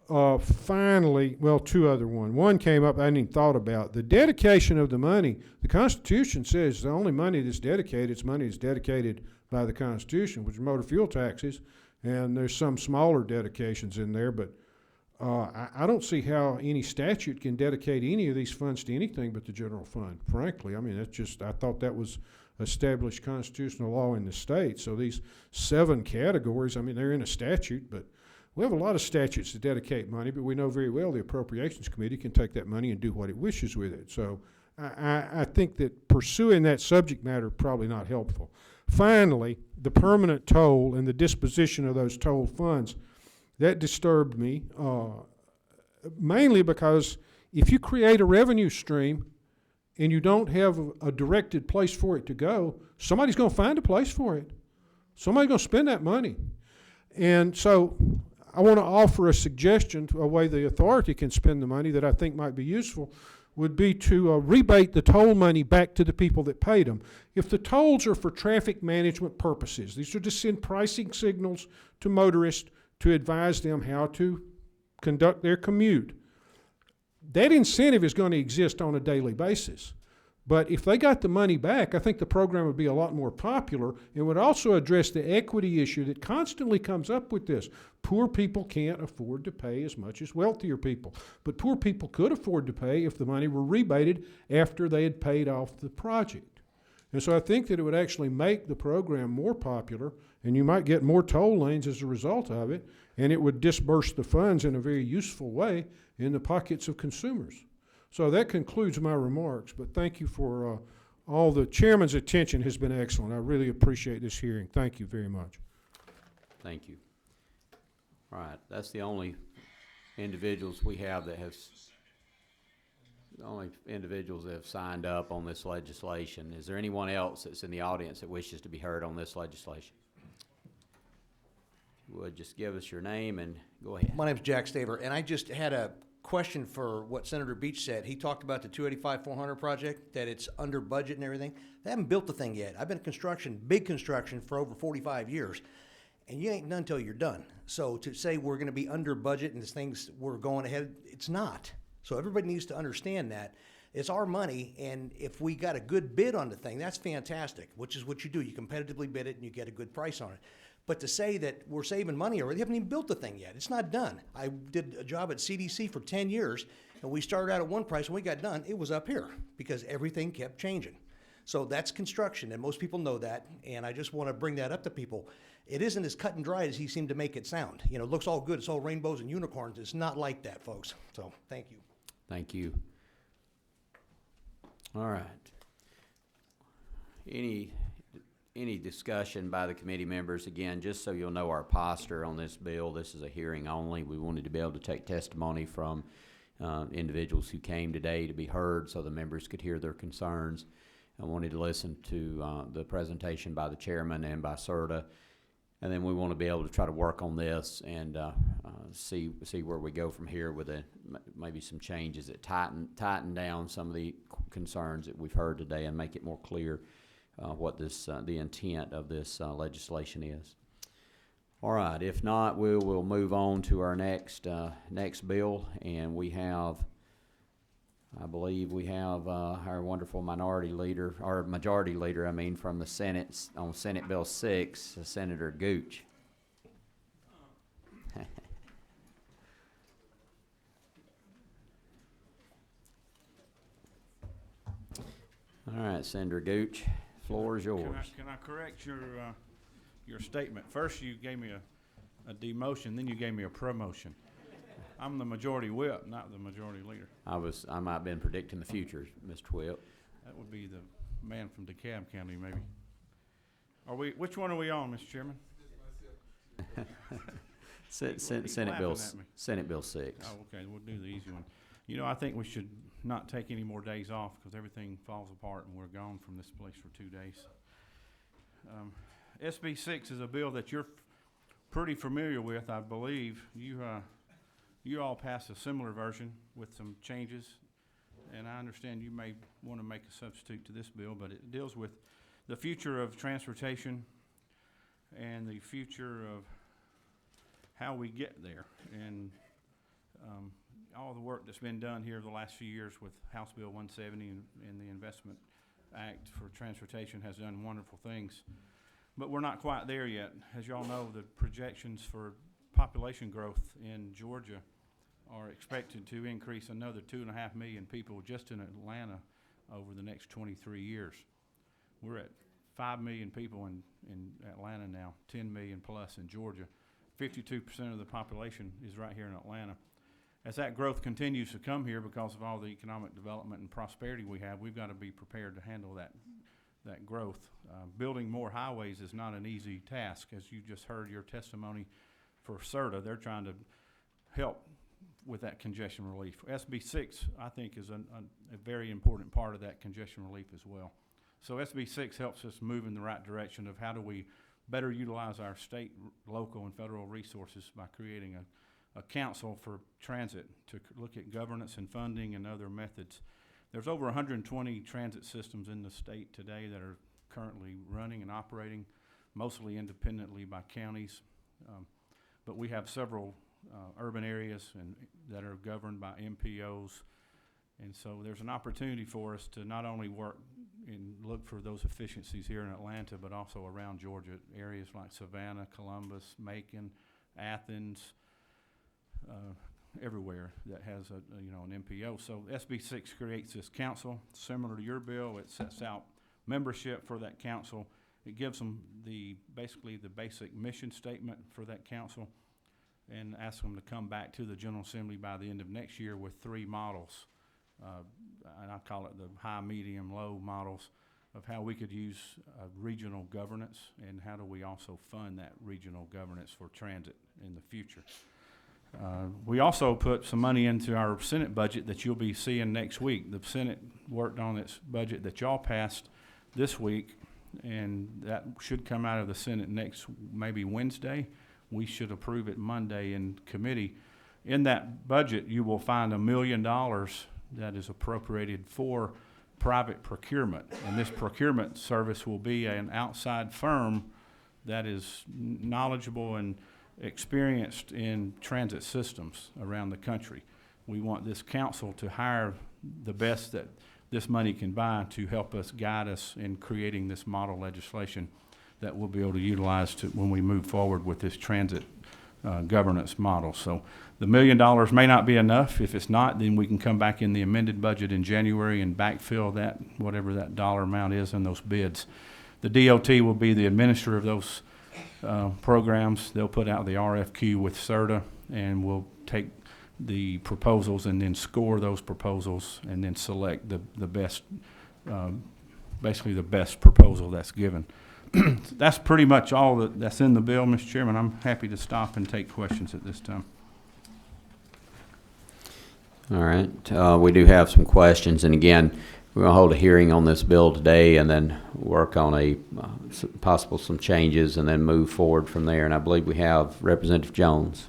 Finally, well, two other ones. One came up I hadn't even thought about. The dedication of the money. The Constitution says the only money that's dedicated is money that's dedicated by the Constitution, which is motor fuel taxes, and there's some smaller dedications in there, but I don't see how any statute can dedicate any of these funds to anything but the general fund, frankly. I mean, that's just, I thought that was established constitutional law in the state. So these 7 categories, I mean, they're in a statute, but we have a lot of statutes that dedicate money, but we know very well the Appropriations Committee can take that money and do what it wishes with it. So I think that pursuing that subject matter is probably not helpful. Finally, the permanent toll and the disposition of those toll funds, that disturbed me, mainly because if you create a revenue stream and you don't have a directed place for it to go, somebody's going to find a place for it. Somebody's going to spend that money. And so I want to offer a suggestion to a way the authority can spend the money that I think might be useful, would be to rebate the toll money back to the people that paid them. If the tolls are for traffic management purposes, these are to send pricing signals to motorists to advise them how to conduct their commute. That incentive is going to exist on a daily basis. But if they got the money back, I think the program would be a lot more popular. It would also address the equity issue that constantly comes up with this. Poor people can't afford to pay as much as wealthier people. But poor people could afford to pay if the money were rebated after they had paid off the project. And so I think that it would actually make the program more popular, and you might get more toll lanes as a result of it, and it would disburse the funds in a very useful way in the pockets of consumers. So that concludes my remarks, but thank you for all the chairman's attention has been excellent. I really appreciate this hearing. Thank you very much. Thank you. All right, that's the only individuals we have that have, the only individuals that have signed up on this legislation. Is there anyone else that's in the audience that wishes to be heard on this legislation? If you would just give us your name and go ahead. My name's Jack Staver, and I just had a question for what Senator Beach said. He talked about the 285-400 project, that it's under budget and everything. They haven't built the thing yet. I've been in construction, big construction, for over 45 years, and you ain't done until you're done. So to say we're gonna be under budget and this thing's, we're going ahead, it's not. So everybody needs to understand that. It's our money, and if we got a good bid on the thing, that's fantastic, which is what you do. You competitively bid it and you get a good price on it. But to say that we're saving money already, they haven't even built the thing yet. It's not done. I did a job at CDC for 10 years, and we started out at one price. When we got done, it was up here because everything kept changing. So that's construction, and most people know that, and I just want to bring that up to people. It isn't as cut and dried as he seemed to make it sound. You know, it looks all good. It's all rainbows and unicorns. It's not like that, folks. So thank you. Thank you. All right. Any discussion by the committee members? Again, just so you'll know our posture on this bill, this is a hearing only. We wanted to be able to take testimony from individuals who came today to be heard so the members could hear their concerns. I wanted to listen to the presentation by the chairman and by CERTA. And then we want to be able to try to work on this and see where we go from here with maybe some changes that tighten down some of the concerns that we've heard today and make it more clear what the intent of this legislation is. All right. If not, we'll move on to our next bill, and we have, I believe, our wonderful majority leader, from the Senate on Senate Bill 6, Senator Gooch. All right, Senator Gooch, floor is yours. Can I correct your statement? First, you gave me a demotion, then you gave me a promotion. I'm the majority whip, not the majority leader. I might have been predicting the future, Mr. Whip. That would be the man from DeKalb County, maybe. Which one are we on, Mr. Chairman? Senate Bill 6. Oh, okay, we'll do the easy one. You know, I think we should not take any more days off because everything falls apart and we're gone from this place for 2 days. SB 6 is a bill that you're pretty familiar with, I believe. You all passed a similar version with some changes, and I understand you may want to make a substitute to this bill, but it deals with the future of transportation and the future of how we get there. And all the work that's been done here the last few years with House Bill 170 and the Investment Act for transportation has done wonderful things. But we're not quite there yet. As y'all know, the projections for population growth in Georgia are expected to increase another 2.5 million people just in Atlanta over the next 23 years. We're at 5 million people in Atlanta now, 10 million plus in Georgia. 52% of the population is right here in Atlanta. As that growth continues to come here because of all the economic development and prosperity we have, we've got to be prepared to handle that growth. Building more highways is not an easy task. As you just heard your testimony for CERTA, they're trying to help with that congestion relief. SB 6, I think, is a very important part of that congestion relief as well. So SB 6 helps us move in the right direction of how do we better utilize our state, local, and federal resources by creating a council for transit to look at governance and funding and other methods. There's over 120 transit systems in the state today that are currently running and operating, mostly independently by counties. But we have several urban areas that are governed by MPOs. And so there's an opportunity for us to not only work and look for those efficiencies here in Atlanta, but also around Georgia, areas like Savannah, Columbus, Macon, Athens, everywhere that has an MPO. So SB 6 creates this council similar to your bill. It sets out membership for that council. It gives them basically the basic mission statement for that council and asks them to come back to the General Assembly by the end of next year with 3 models. And I call it the high, medium, low models of how we could use regional governance and how do we also fund that regional governance for transit in the future. We also put some money into our Senate budget that you'll be seeing next week. The Senate worked on its budget that y'all passed this week, and that should come out of the Senate next, maybe Wednesday. We should approve it Monday in committee. in that budget, you will find $1 million that is appropriated for private procurement. And this procurement service will be an outside firm that is knowledgeable and experienced in transit systems around the country. We want this council to hire the best that this money can buy to help us guide us in creating this model legislation that we'll be able to utilize when we move forward with this transit governance model. So the $1 million may not be enough. If it's not, then we can come back in the amended budget in January and backfill that, whatever that dollar amount is in those bids. The DOT will be the administrator of those programs. They'll put out the RFQ with CERTA, and we'll take the proposals and then score those proposals and then select the best, basically the best proposal that's given. That's pretty much all that's in the bill, Mr. Chairman. I'm happy to stop and take questions at this time. All right, we do have some questions, and again, we're going to hold a hearing on this bill today and then work on some changes and then move forward from there. And I believe we have Representative Jones.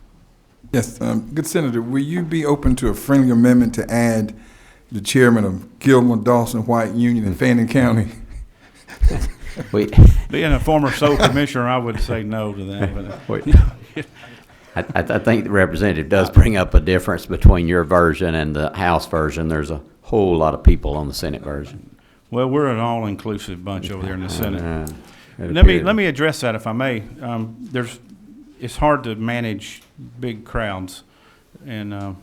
Yes, good Senator, will you be open to a friendly amendment to add the chairman of Gilmore, Dawson, White Union, and Fannin County? Being a former sole commissioner, I would say no to that. But I think the representative does bring up a difference between your version and the House version. There's a whole lot of people on the Senate version. Well, we're an all-inclusive bunch over there in the Senate. Let me address that, if I may. It's hard to manage big crowds, and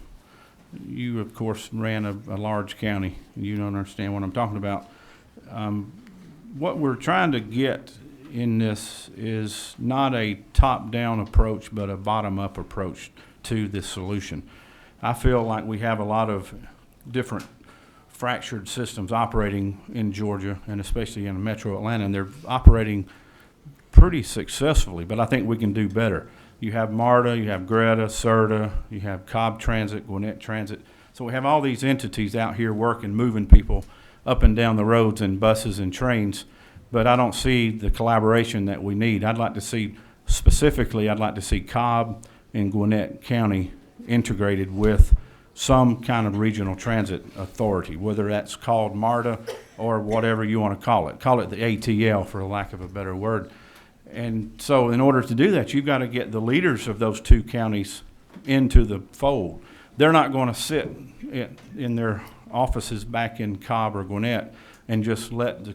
you, of course, ran a large county, and you don't understand what I'm talking about. What we're trying to get in this is not a top-down approach, but a bottom-up approach to this solution. I feel like we have a lot of different fractured systems operating in Georgia, and especially in Metro Atlanta, and they're operating pretty successfully, but I think we can do better. You have MARTA, you have Greta, CERTA, you have Cobb Transit, Gwinnett Transit. So we have all these entities out here working, moving people up and down the roads in buses and trains, but I don't see the collaboration that we need. I'd like to see Cobb and Gwinnett County integrated with some kind of regional transit authority, whether that's called MARTA or whatever you want to call it. Call it the ATL, for lack of a better word. And so in order to do that, you've got to get the leaders of those two counties into the fold. They're not going to sit in their offices back in Cobb or Gwinnett and just let the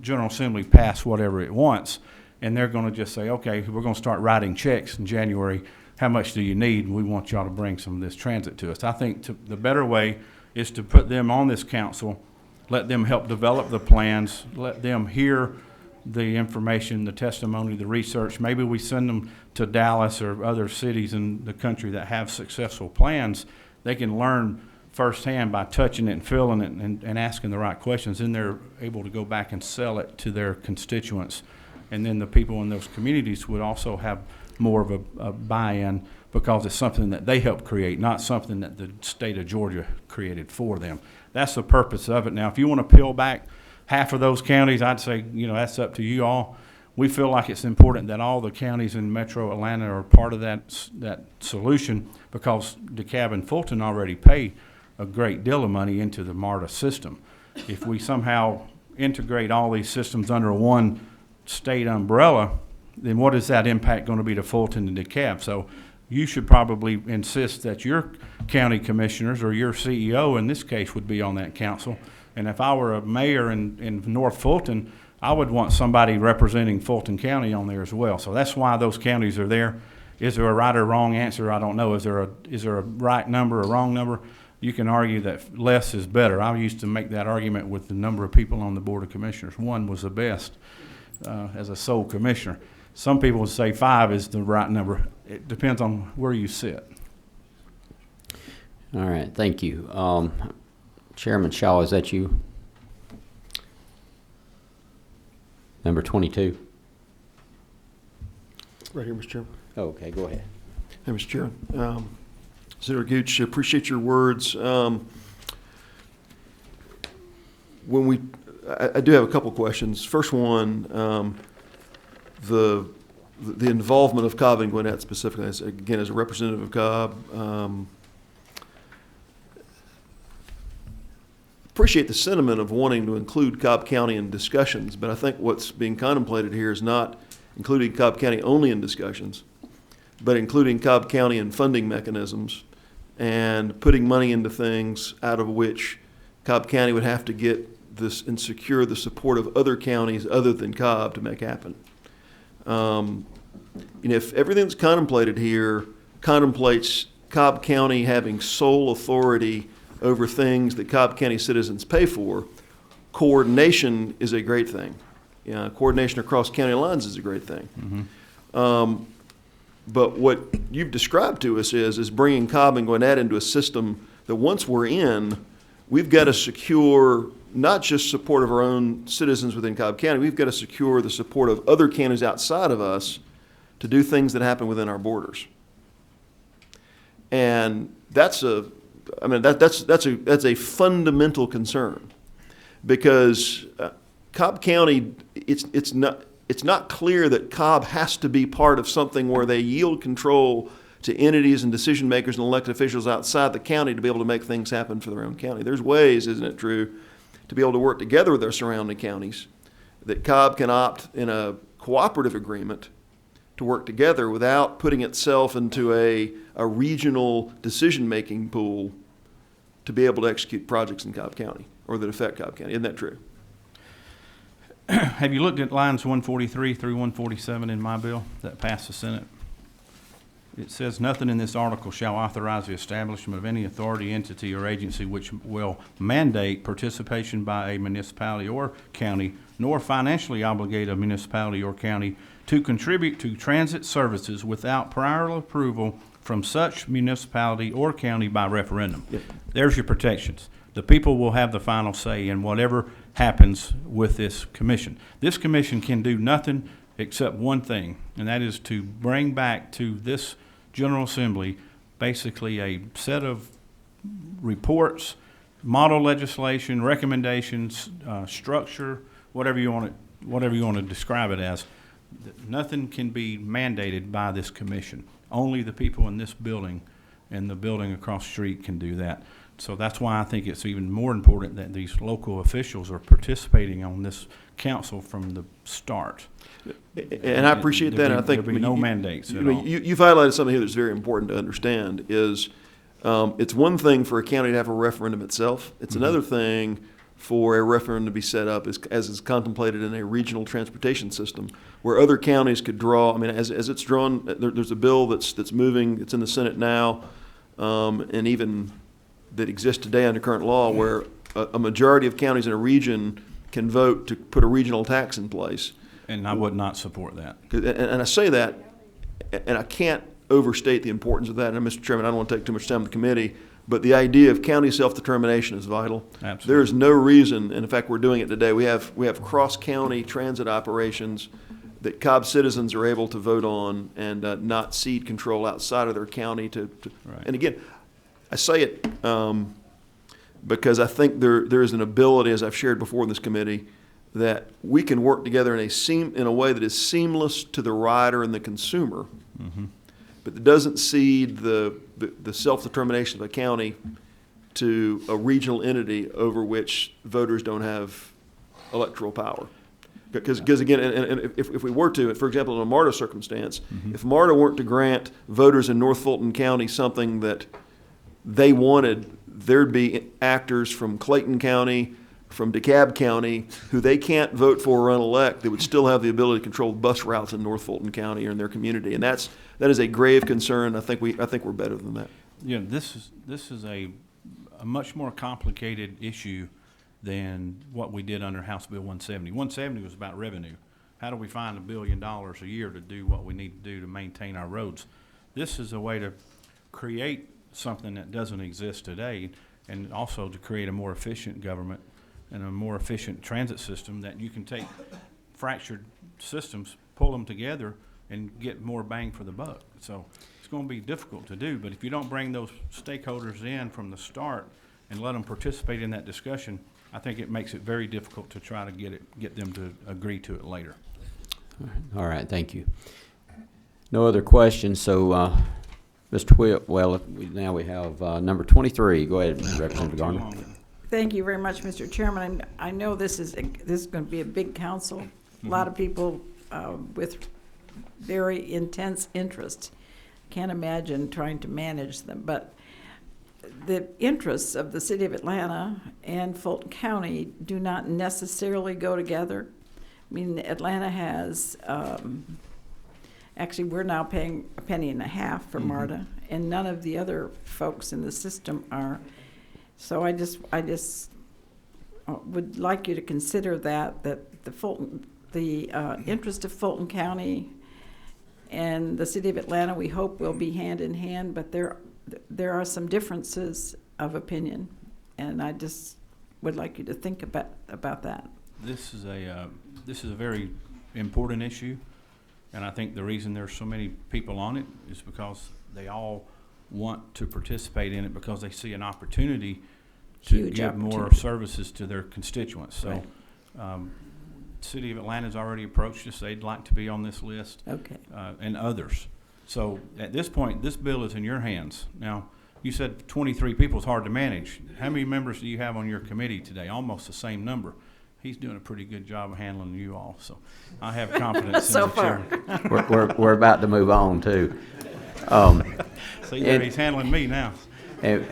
General Assembly pass whatever it wants. And they're going to just say, okay, we're going to start writing checks in January. How much do you need? We want y'all to bring some of this transit to us. I think the better way is to put them on this council, let them help develop the plans, let them hear the information, the testimony, the research. Maybe we send them to Dallas or other cities in the country that have successful plans. They can learn firsthand by touching it and feeling it and asking the right questions. Then they're able to go back and sell it to their constituents. And then the people in those communities would also have more of a buy-in, because it's something that they helped create, not something that the state of Georgia created for them. That's the purpose of it. Now, if you want to peel back half of those counties, I'd say, that's up to you all. We feel like it's important that all the counties in Metro Atlanta are part of that solution, because DeKalb and Fulton already pay a great deal of money into the MARTA system. If we somehow integrate all these systems under one state umbrella, then what is that impact going to be to Fulton and DeKalb? So you should probably insist that your county commissioners or your CEO in this case would be on that council. And if I were a mayor in North Fulton, I would want somebody representing Fulton County on there as well. So that's why those counties are there. Is there a right or wrong answer? I don't know. Is there a right number or wrong number? You can argue that less is better. I used to make that argument with the number of people on the Board of Commissioners. 1 was the best as a sole commissioner. Some people would say 5 is the right number. It depends on where you sit. All right, thank you. Chairman Shaw, is that you? Number 22. Right here, Mr. Chairman. Okay, go ahead. Hey, Mr. Chairman. Senator Gooch, appreciate your words. I do have a couple questions. First one, the involvement of Cobb and Gwinnett specifically, as a representative of Cobb, appreciate the sentiment of wanting to include Cobb County in discussions, but I think what's being contemplated here is not including Cobb County only in discussions, but including Cobb County in funding mechanisms and putting money into things out of which Cobb County would have to get this and secure the support of other counties other than Cobb to make happen. If everything that's contemplated here contemplates Cobb County having sole authority over things that Cobb County citizens pay for, coordination is a great thing. Coordination across county lines is a great thing. But what you've described to us is bringing Cobb and Gwinnett into a system that once we're in, we've got to secure not just support of our own citizens within Cobb County, we've got to secure the support of other counties outside of us to do things that happen within our borders. And that's a fundamental concern, because Cobb County, it's not clear that Cobb has to be part of something where they yield control to entities and decision makers and elected officials outside the county to be able to make things happen for their own county. There's ways, isn't it true, to be able to work together with their surrounding counties, that Cobb can opt in a cooperative agreement to work together without putting itself into a regional decision-making pool to be able to execute projects in Cobb County or that affect Cobb County. Isn't that true? Have you looked at lines 143 through 147 in my bill that passed the Senate? It says, nothing in this article shall authorize the establishment of any authority, entity, or agency which will mandate participation by a municipality or county, nor financially obligate a municipality or county to contribute to transit services without prior approval from such municipality or county by referendum. Yep. There's your protections. The people will have the final say in whatever happens with this commission. This commission can do nothing except one thing, and that is to bring back to this General Assembly basically a set of reports, model legislation, recommendations, structure, whatever you want to describe it as. Nothing can be mandated by this commission. Only the people in this building and the building across the street can do that. So that's why I think it's even more important that these local officials are participating on this council from the start. And I appreciate that. And I think there'll be no mandates at all. You've highlighted something here that's very important to understand is it's one thing for a county to have a referendum itself. It's another thing for a referendum to be set up as is contemplated in a regional transportation system where other counties could draw. I mean, as it's drawn, there's a bill that's moving. It's in the Senate now, and even that exists today under current law where a majority of counties in a region can vote to put a regional tax in place. And I would not support that. And I say that, and I can't overstate the importance of that. And Mr. Chairman, I don't want to take too much time with the committee, but the idea of county self-determination is vital. Absolutely. There is no reason, and in fact, we're doing it today. We have cross-county transit operations that Cobb citizens are able to vote on and not cede control outside of their county to Right. And again, I say it because I think there is an ability, as I've shared before in this committee, that we can work together in a way that is seamless to the rider and the consumer, but that doesn't cede the self-determination of a county to a regional entity over which voters don't have electoral power. Because again, and if we were to, for example, in a MARTA circumstance, if MARTA weren't to grant voters in North Fulton County something that they wanted, there'd be actors from Clayton County, from DeKalb County, who they can't vote for or unelect, that would still have the ability to control bus routes in North Fulton County or in their community, and that is a grave concern. I think we're better than that. Yeah, this is a much more complicated issue than what we did under House Bill 170. 170 was about revenue. How do we find $1 billion a year to do what we need to do to maintain our roads? This is a way to create something that doesn't exist today, and also to create a more efficient government and a more efficient transit system that you can take fractured systems, pull them together, and get more bang for the buck. So it's going to be difficult to do, but if you don't bring those stakeholders in from the start and let them participate in that discussion, I think it makes it very difficult to try to get them to agree to it later. All right, thank you. No other questions, so Mr. Whip, now we have number 23. Go ahead, Representative Garner. Thank you very much, Mr. Chairman. And I know this is going to be a big council. A lot of people with very intense interests. Can't imagine trying to manage them. But the interests of the city of Atlanta and Fulton County do not necessarily go together. I mean, Atlanta has, actually, we're now paying $0.015 for MARTA, and none of the other folks in the system are. So I just would like you to consider that the interest of Fulton County and the city of Atlanta, we hope will be hand in hand, but there are some differences of opinion, and I just would like you to think about that. This is a very important issue, and I think the reason there's so many people on it is because they all want to participate in it because they see an opportunity to Huge give more opportunity. services to their constituents. So, Right. City of Atlanta's already approached us. They'd like to be on this list. Okay. And others. So at this point, this bill is in your hands. Now, you said 23 people is hard to manage. How many members do you have on your committee today? Almost the same number. He's doing a pretty good job of handling you all, so I have confidence So in the far. chairman. We're about to move on too. See, there he's handling me now. And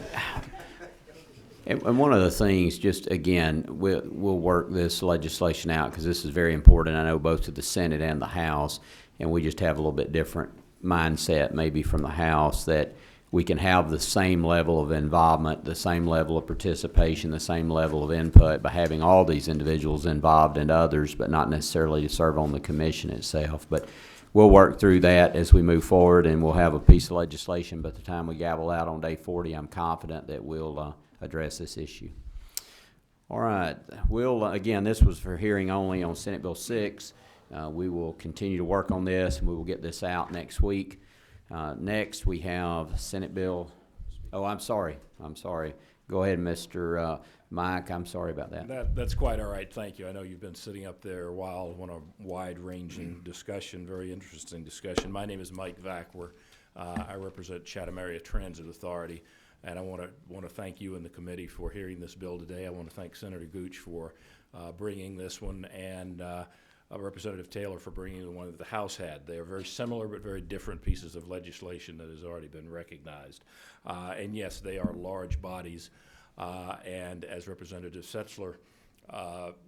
one of the things, just again, we'll work this legislation out because this is very important. I know both to the Senate and the House, and we just have a little bit different mindset maybe from the House that we can have the same level of involvement, the same level of participation, the same level of input by having all these individuals involved and others, but not necessarily to serve on the commission itself. But we'll work through that as we move forward, and we'll have a piece of legislation by the time we gavel out on day 40. I'm confident that we'll address this issue. All right, we'll, again, this was for hearing only on Senate Bill 6. We will continue to work on this, and we will get this out next week. Next, we have Senate Bill, I'm sorry. Go ahead, Mr. Mike, I'm sorry about that. That's quite all right, thank you. I know you've been sitting up there a while on a wide-ranging discussion, very interesting discussion. My name is Mike Vackwer. I represent Chatham Area Transit Authority. And I want to thank you and the committee for hearing this bill today. I want to thank Senator Gooch for bringing this one, and Representative Taylor for bringing the one that the House had. They are very similar but very different pieces of legislation that has already been recognized. And yes, they are large bodies. And as Representative Setzler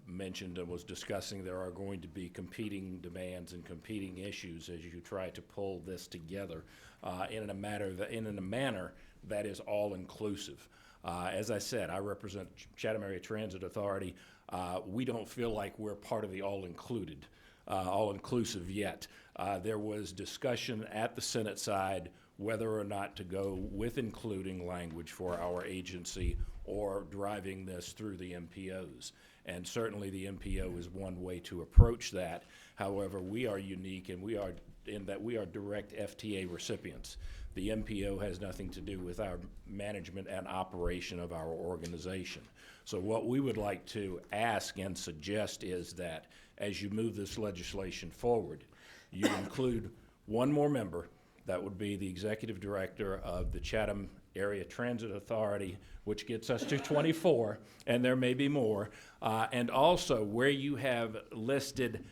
mentioned and was discussing, there are going to be competing demands and competing issues as you try to pull this together in a manner that is all-inclusive. As I said, I represent Chatham Area Transit Authority. We don't feel like we're part of the all-inclusive yet. There was discussion at the Senate side whether or not to go with including language for our agency or driving this through the MPOs. And certainly the MPO is one way to approach that. However, we are unique in that we are direct FTA recipients. The MPO has nothing to do with our management and operation of our organization. So what we would like to ask and suggest is that as you move this legislation forward, you include one more member. That would be the executive director of the Chatham Area Transit Authority, which gets us to 24, and there may be more. And also where you have listed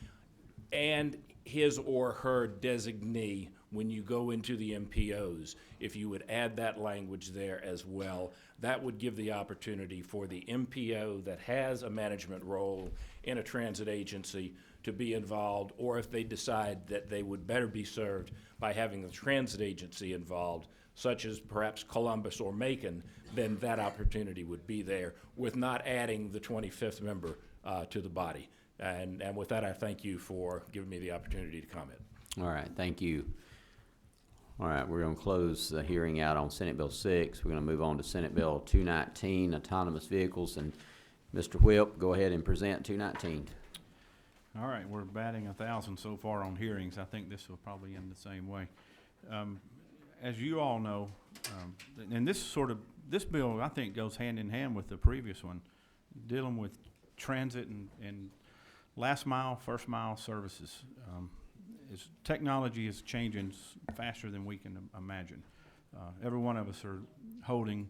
and his or her designee when you go into the MPOs, if you would add that language there as well, that would give the opportunity for the MPO that has a management role in a transit agency to be involved, or if they decide that they would better be served by having the transit agency involved, such as perhaps Columbus or Macon, then that opportunity would be there with not adding the 25th member to the body. And with that, I thank you for giving me the opportunity to comment. All right, thank you. All right, we're going to close the hearing out on Senate Bill 6. We're going to move on to Senate Bill 219, Autonomous Vehicles. And Mr. Whip, go ahead and present 219. All right, we're batting 1,000 so far on hearings. I think this will probably end the same way. As you all know, and this bill, I think, goes hand in hand with the previous one, dealing with transit and last mile, first mile services. Technology is changing faster than we can imagine. Every one of us are holding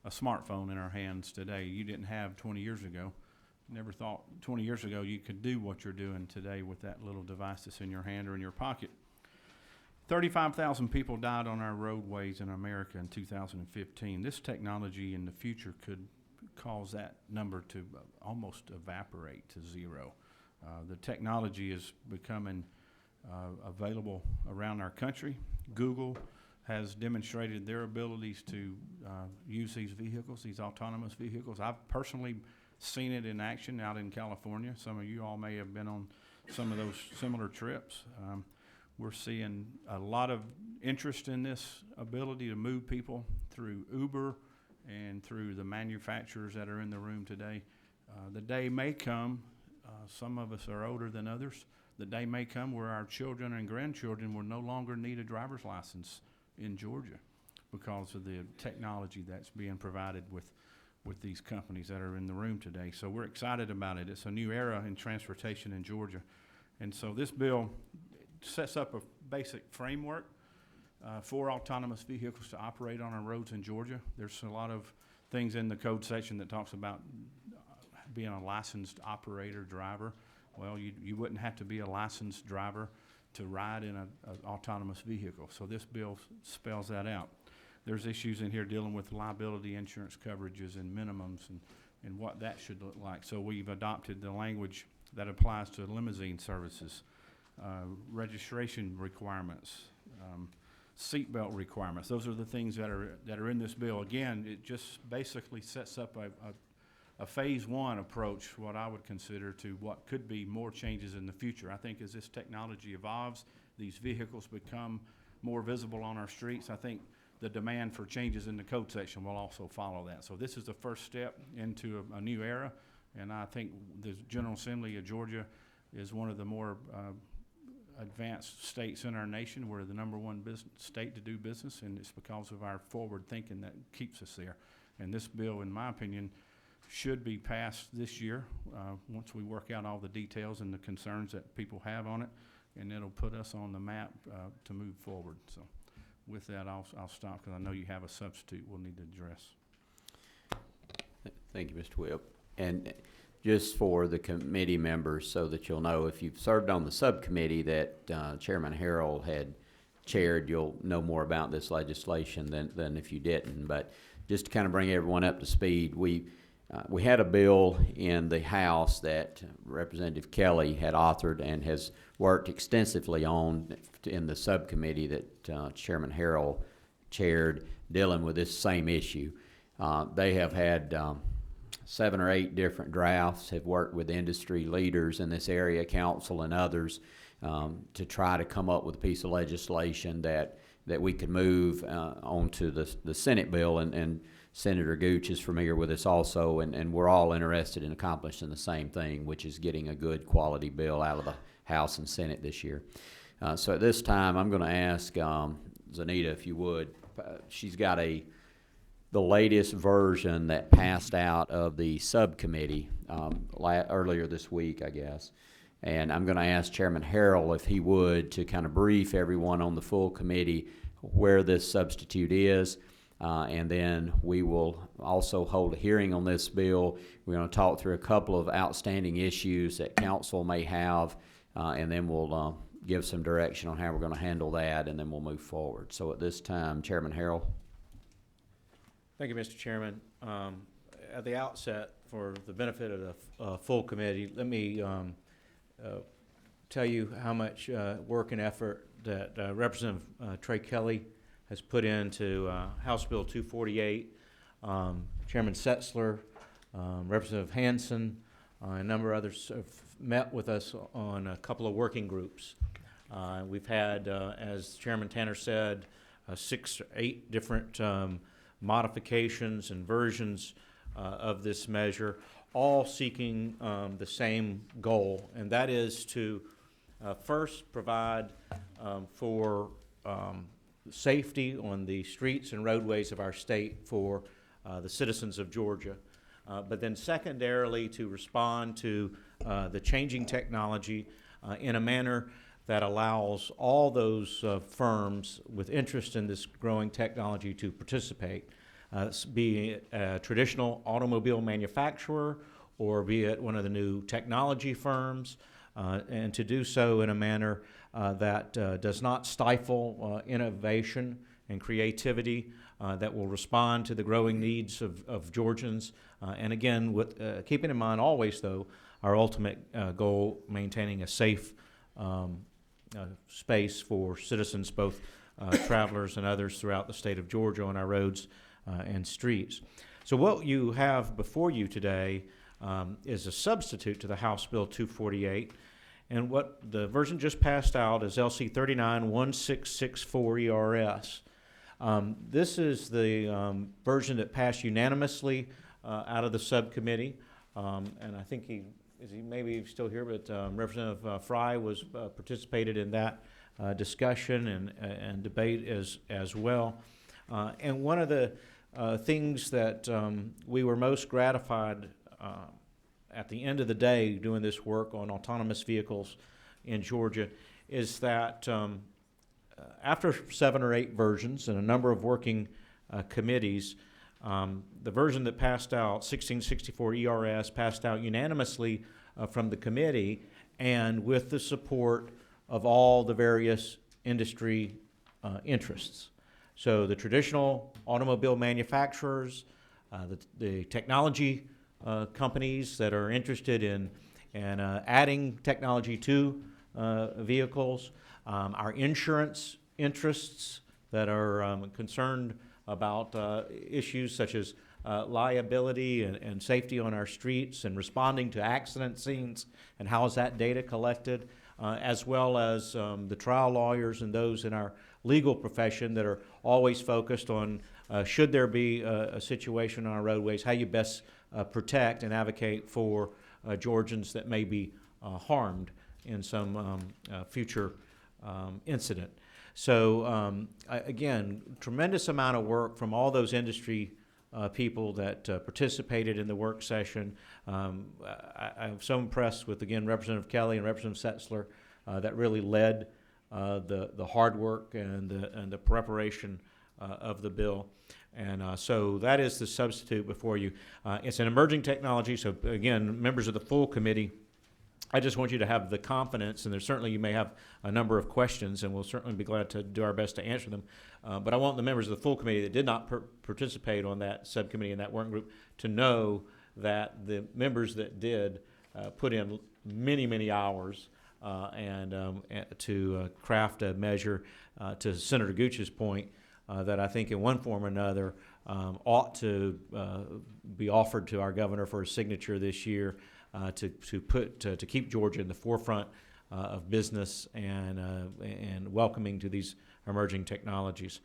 a smartphone in our hands today. You didn't have 20 years ago. Never thought 20 years ago you could do what you're doing today with that little device that's in your hand or in your pocket. 35,000 people died on our roadways in America in 2015. This technology in the future could cause that number to almost evaporate to zero. The technology is becoming available around our country. Google has demonstrated their abilities to use these vehicles, these autonomous vehicles. I've personally seen it in action out in California. Some of you all may have been on some of those similar trips. We're seeing a lot of interest in this ability to move people through Uber and through the manufacturers that are in the room today. The day may come, some of us are older than others, the day may come where our children and grandchildren will no longer need a driver's license in Georgia because of the technology that's being provided with these companies that are in the room today. So we're excited about it. It's a new era in transportation in Georgia. And so this bill sets up a basic framework for autonomous vehicles to operate on our roads in Georgia. There's a lot of things in the code section that talks about being a licensed operator driver. Well, you wouldn't have to be a licensed driver to ride in an autonomous vehicle. So this bill spells that out. There's issues in here dealing with liability insurance coverages and minimums and what that should look like. So we've adopted the language that applies to limousine services, registration requirements, seatbelt requirements. Those are the things that are in this bill. Again, it just basically sets up a phase one approach, what I would consider, to what could be more changes in the future. I think as this technology evolves, these vehicles become more visible on our streets, I think the demand for changes in the code section will also follow that. So this is the first step into a new era, and I think the General Assembly of Georgia is one of the more advanced states in our nation. We're the #1 state to do business, and it's because of our forward thinking that keeps us there. And this bill, in my opinion, should be passed this year once we work out all the details and the concerns that people have on it, and it'll put us on the map to move forward. So with that, I'll stop because I know you have a substitute we'll need to address. Thank you, Mr. Whip. And just for the committee members, so that you'll know, if you've served on the subcommittee that Chairman Harrell had chaired, you'll know more about this legislation than if you didn't. But just to kind of bring everyone up to speed, we had a bill in the House that Representative Kelly had authored and has worked extensively on in the subcommittee that Chairman Harrell chaired, dealing with this same issue. They have had 7 or 8 different drafts, have worked with industry leaders in this area, council and others, to try to come up with a piece of legislation that we could move onto the Senate bill, and Senator Gooch is familiar with this also, and we're all interested in accomplishing the same thing, which is getting a good quality bill out of the House and Senate this year. So at this time, I'm going to ask Zanita, if you would. She's got the latest version that passed out of the subcommittee earlier this week, I guess. And I'm going to ask Chairman Harrell if he would, to kind of brief everyone on the full committee where this substitute is. And then we will also hold a hearing on this bill. We're going to talk through a couple of outstanding issues that council may have, and then we'll give some direction on how we're going to handle that, and then we'll move forward. So at this time, Chairman Harrell. Thank you, Mr. Chairman. At the outset, for the benefit of the full committee, let me tell you how much work and effort that Representative Trey Kelly has put into House Bill 248. Chairman Setzler, Representative Hansen, a number of others have met with us on a couple of working groups. We've had, as Chairman Tanner said, 6 or 8 different modifications and versions of this measure, all seeking the same goal, and that is to first provide for safety on the streets and roadways of our state for the citizens of Georgia, but then secondarily to respond to the changing technology in a manner that allows all those firms with interest in this growing technology to participate. be it a traditional automobile manufacturer or be it one of the new technology firms, and to do so in a manner that does not stifle innovation and creativity, that will respond to the growing needs of Georgians. And again, with keeping in mind always, though, our ultimate goal, maintaining a safe space for citizens, both travelers and others throughout the state of Georgia on our roads and streets. So what you have before you today is a substitute to the House Bill 248. And what the version just passed out is LC 391664 ERS. This is the version that passed unanimously out of the subcommittee. And I think he maybe still here, but Representative Fry was participated in that discussion and debate as well. And one of the things that we were most gratified at the end of the day doing this work on autonomous vehicles in Georgia is that after 7 or 8 versions and a number of working committees, the version that passed out, 1664 ERS, passed out unanimously from the committee and with the support of all the various industry interests. So the traditional automobile manufacturers, the technology companies that are interested in adding technology to vehicles, our insurance interests that are concerned about issues such as liability and safety on our streets and responding to accident scenes and how is that data collected, as well as the trial lawyers and those in our legal profession that are always focused on should there be a situation on our roadways, how you best protect and advocate for Georgians that may be harmed in some future incident. So again, tremendous amount of work from all those industry people that participated in the work session. I'm so impressed with, again, Representative Kelly and Representative Setzler that really led the hard work and the preparation of the bill. And so that is the substitute before you. It's an emerging technology, so again, members of the full committee, I just want you to have the confidence, and there's certainly you may have a number of questions, and we'll certainly be glad to do our best to answer them. But I want the members of the full committee that did not participate on that subcommittee and that working group to know that the members that did put in many, many hours and to craft a measure, to Senator Gooch's point, that I think in one form or another ought to be offered to our governor for a signature this year to keep Georgia in the forefront of business and welcoming to these emerging technologies.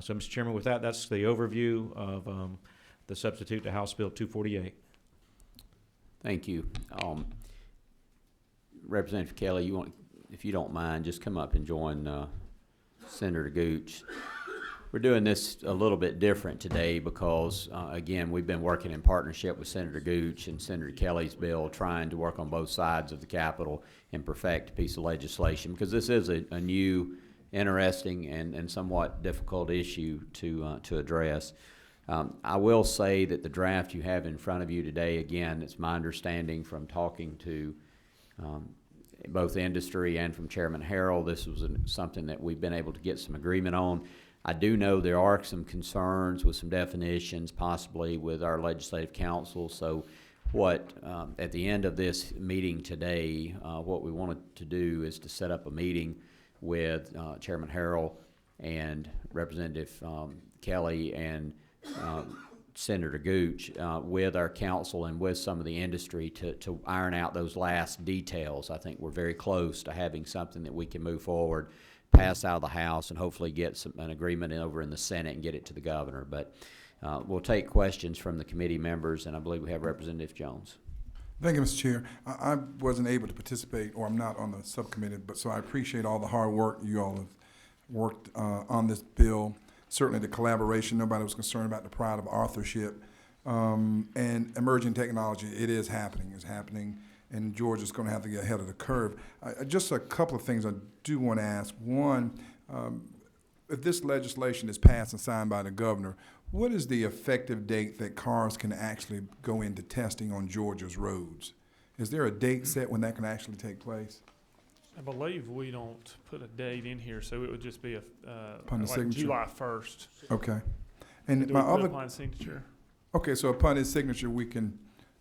So, Mr. Chairman, with that, that's the overview of the substitute to House Bill 248. Thank you. Representative Kelly, if you don't mind, just come up and join Senator Gooch. We're doing this a little bit different today because, again, we've been working in partnership with Senator Gooch and Senator Kelly's bill, trying to work on both sides of the Capitol and perfect a piece of legislation, because this is a new, interesting, and somewhat difficult issue to address. I will say that the draft you have in front of you today, again, it's my understanding from talking to both industry and from Chairman Harrell, this was something that we've been able to get some agreement on. I do know there are some concerns with some definitions, possibly with our legislative council. So what, at the end of this meeting today, what we wanted to do is to set up a meeting with Chairman Harrell and Representative Kelly and Senator Gooch with our council and with some of the industry to iron out those last details. I think we're very close to having something that we can move forward, pass out of the House, and hopefully get an agreement over in the Senate and get it to the governor. But we'll take questions from the committee members, and I believe we have Representative Jones. Thank you, Mr. Chair. I wasn't able to participate, or I'm not on the subcommittee, but so I appreciate all the hard work you all have worked on this bill. Certainly the collaboration, nobody was concerned about the pride of authorship. And emerging technology, it is happening. It's happening, and Georgia's going to have to get ahead of the curve. Just a couple of things I do want to ask. One, if this legislation is passed and signed by the governor, what is the effective date that cars can actually go into testing on Georgia's roads? Is there a date set when that can actually take place? I believe we don't put a date in here, so it would just be Upon the like signature? July 1st. Okay. And Do my we put other, upon signature? okay, so upon his signature,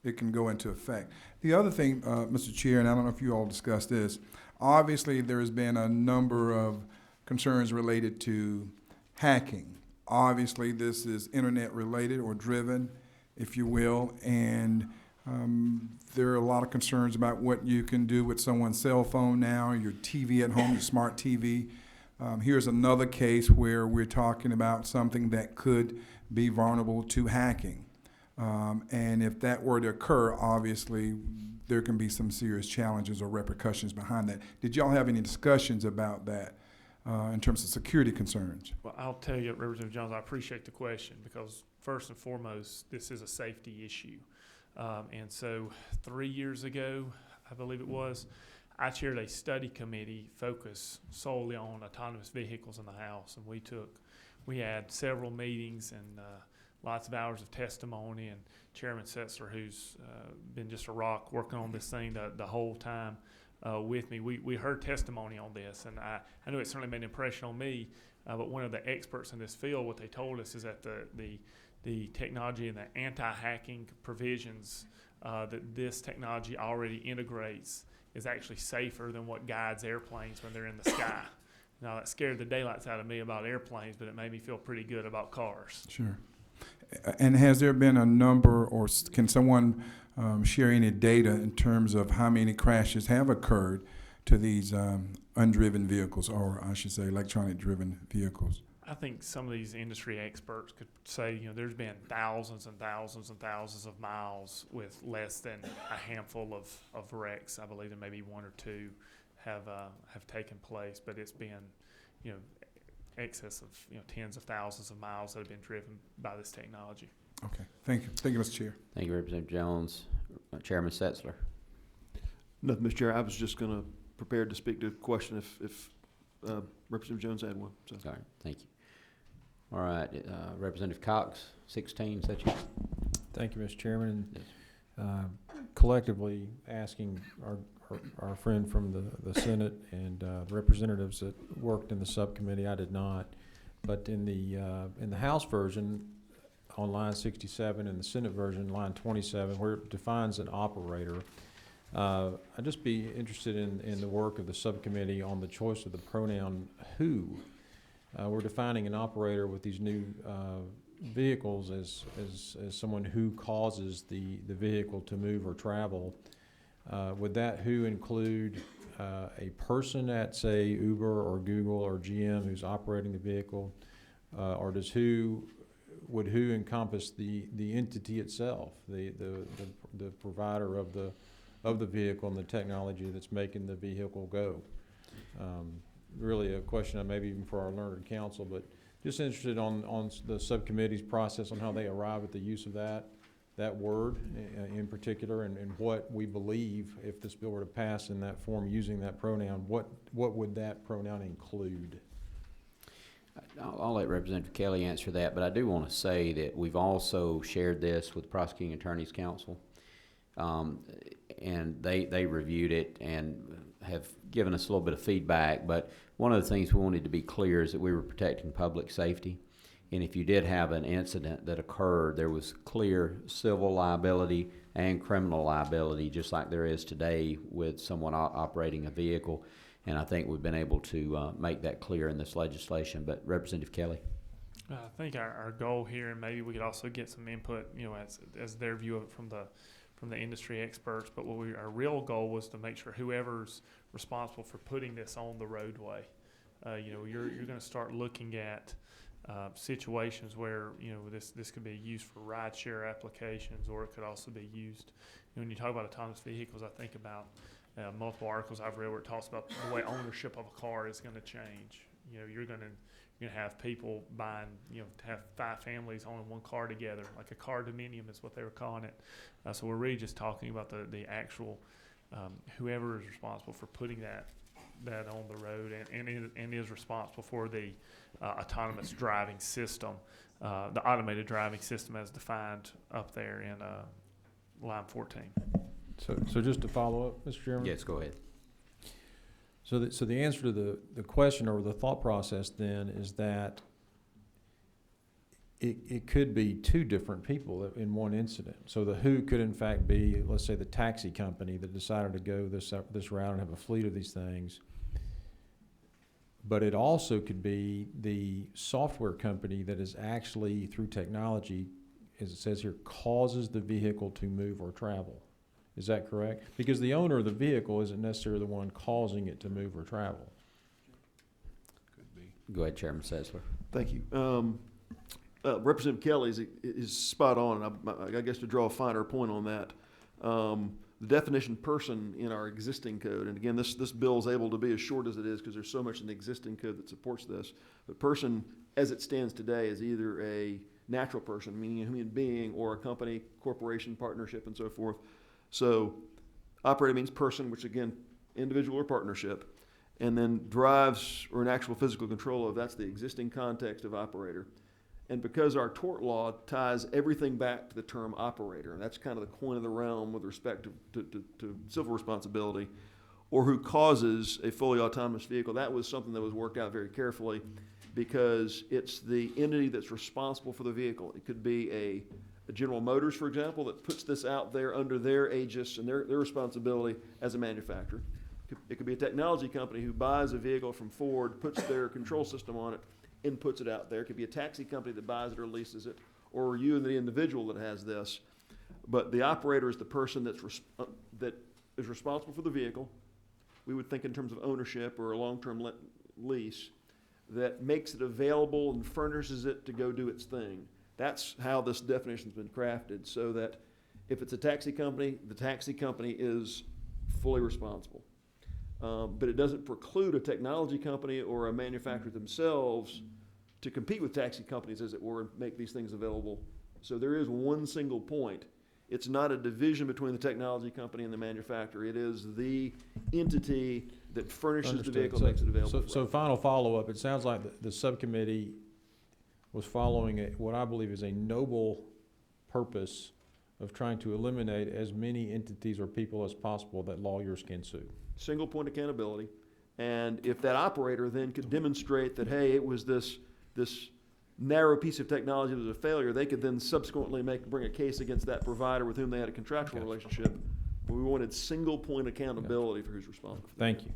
it can go into effect. The other thing, Mr. Chair, and I don't know if you all discussed this, obviously there has been a number of concerns related to hacking. Obviously, this is internet related or driven, if you will, and there are a lot of concerns about what you can do with someone's cell phone now, your TV at home, your smart TV. Here's another case where we're talking about something that could be vulnerable to hacking. And if that were to occur, obviously, there can be some serious challenges or repercussions behind that. Did y'all have any discussions about that in terms of security concerns? Well, I'll tell you, Representative Jones, I appreciate the question because first and foremost, this is a safety issue. And so 3 years ago, I believe it was, I chaired a study committee focused solely on autonomous vehicles in the House. And we had several meetings and lots of hours of testimony, and Chairman Setzler, who's been just a rock working on this thing the whole time with me. We heard testimony on this, and I know it certainly made an impression on me, but one of the experts in this field, what they told us is that the technology and the anti-hacking provisions that this technology already integrates is actually safer than what guides airplanes when they're in the sky. Now, that scared the daylights out of me about airplanes, but it made me feel pretty good about cars. Sure. And has there been a number, or can someone share any data in terms of how many crashes have occurred to these undriven vehicles, or I should say electronic-driven vehicles? I think some of these industry experts could say, there's been thousands and thousands and thousands of miles with less than a handful of wrecks. I believe there may be one or two have taken place, but it's been, excess of tens of thousands of miles that have been driven by this technology. Okay, thank you. Thank you, Mr. Chair. Thank you, Representative Jones. Chairman Setzler. Nothing, Mr. Chair. I was just going to prepare to speak to a question if Representative Jones had one. So. All right, thank you. All right, Representative Cox, 16, is that you? Thank you, Mr. Chairman. Collectively asking our friend from the Senate and representatives that worked in the subcommittee, I did not, but in the House version on line 67 and the Senate version line 27, where it defines an operator, I'd just be interested in the work of the subcommittee on the choice of the pronoun who. We're defining an operator with these new vehicles as someone who causes the vehicle to move or travel. Would that who include a person at, say, Uber or Google or GM who's operating the vehicle, or would who encompass the entity itself, the provider of the vehicle and the technology that's making the vehicle go? Really a question maybe even for our learned counsel, but just interested on the subcommittee's process on how they arrive at the use of that word in particular, and what we believe, if this bill were to pass in that form using that pronoun, what would that pronoun include? I'll let Representative Kelly answer that, but I do want to say that we've also shared this with the Prosecuting Attorney's Council, and they reviewed it and have given us a little bit of feedback, but one of the things we wanted to be clear is that we were protecting public safety. And if you did have an incident that occurred, there was clear civil liability and criminal liability, just like there is today with someone operating a vehicle. And I think we've been able to make that clear in this legislation. But Representative Kelly. I think our goal here, and maybe we could also get some input, as their view of it from the industry experts. But our real goal was to make sure whoever's responsible for putting this on the roadway, you're going to start looking at situations where this could be used for rideshare applications, or it could also be used. When you talk about autonomous vehicles, I think about multiple articles I've read where it talks about the way ownership of a car is going to change. You're going to have people buying, to have 5 families owning one car together, like a car dominium is what they were calling it. So we're really just talking about the actual whoever is responsible for putting that that own the road and is responsible for the autonomous driving system, the automated driving system as defined up there in line 14. So just to follow up, Mr. Chairman? Yes, go ahead. So the answer to the question or the thought process then is that it could be two different people in one incident. So the who could in fact be, let's say, the taxi company that decided to go this route and have a fleet of these things. But it also could be the software company that is actually, through technology, as it says here, causes the vehicle to move or travel. Is that correct? Because the owner of the vehicle isn't necessarily the one causing it to move or travel. Could be. Go ahead, Chairman Sessler. Thank you. Representative Kelly is spot on, and I guess to draw a finer point on that, the definition person in our existing code, and again, this bill is able to be as short as it is because there's so much in the existing code that supports this, but person as it stands today is either a natural person, meaning a human being, or a company, corporation, partnership, and so forth. So operator means person, which again, individual or partnership, and then drives or an actual physical control of, that's the existing context of operator. And because our tort law ties everything back to the term operator, and that's kind of the coin of the realm with respect to civil responsibility, or who causes a fully autonomous vehicle, that was something that was worked out very carefully because it's the entity that's responsible for the vehicle. It could be a General Motors, for example, that puts this out there under their aegis and their responsibility as a manufacturer. It could be a technology company who buys a vehicle from Ford, puts their control system on it, and puts it out there. It could be a taxi company that buys it or leases it, or you and the individual that has this. But the operator is the person that is responsible for the vehicle. We would think in terms of ownership or a long-term lease that makes it available and furnishes it to go do its thing. That's how this definition's been crafted, so that if it's a taxi company, the taxi company is fully responsible. But it doesn't preclude a technology company or a manufacturer themselves to compete with taxi companies, as it were, and make these things available. So there is one single point. It's not a division between the technology company and the manufacturer. It is the entity that furnishes the vehicle, makes it available. So final follow-up, it sounds like the subcommittee was following what I believe is a noble purpose of trying to eliminate as many entities or people as possible that lawyers can sue. Single point accountability. And if that operator then could demonstrate that, hey, it was this narrow piece of technology that was a failure, they could then subsequently bring a case against that provider with whom they had a contractual relationship. But we wanted single point accountability for who's responsible. Thank you.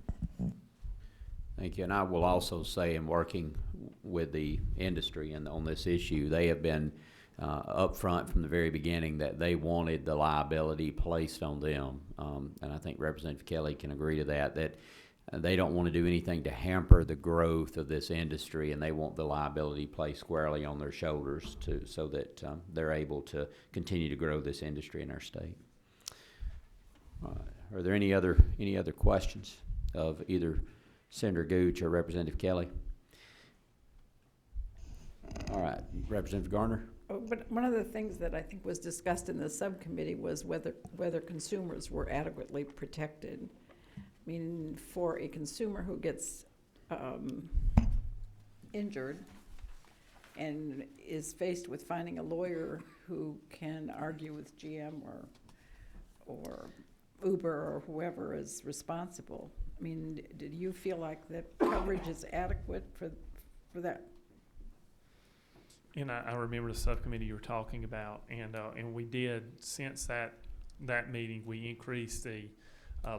Thank you. And I will also say, in working with the industry and on this issue, they have been upfront from the very beginning that they wanted the liability placed on them. And I think Representative Kelly can agree to that they don't want to do anything to hamper the growth of this industry, and they want the liability placed squarely on their shoulders so that they're able to continue to grow this industry in our state. Are there any other questions of either Senator Gooch or Representative Kelly? All right, Representative Garner. But one of the things that I think was discussed in the subcommittee was whether consumers were adequately protected. I mean, for a consumer who gets injured and is faced with finding a lawyer who can argue with GM or Uber or whoever is responsible. I mean, did you feel like that coverage is adequate for that? And I remember the subcommittee you were talking about, and we did, since that meeting, we increased the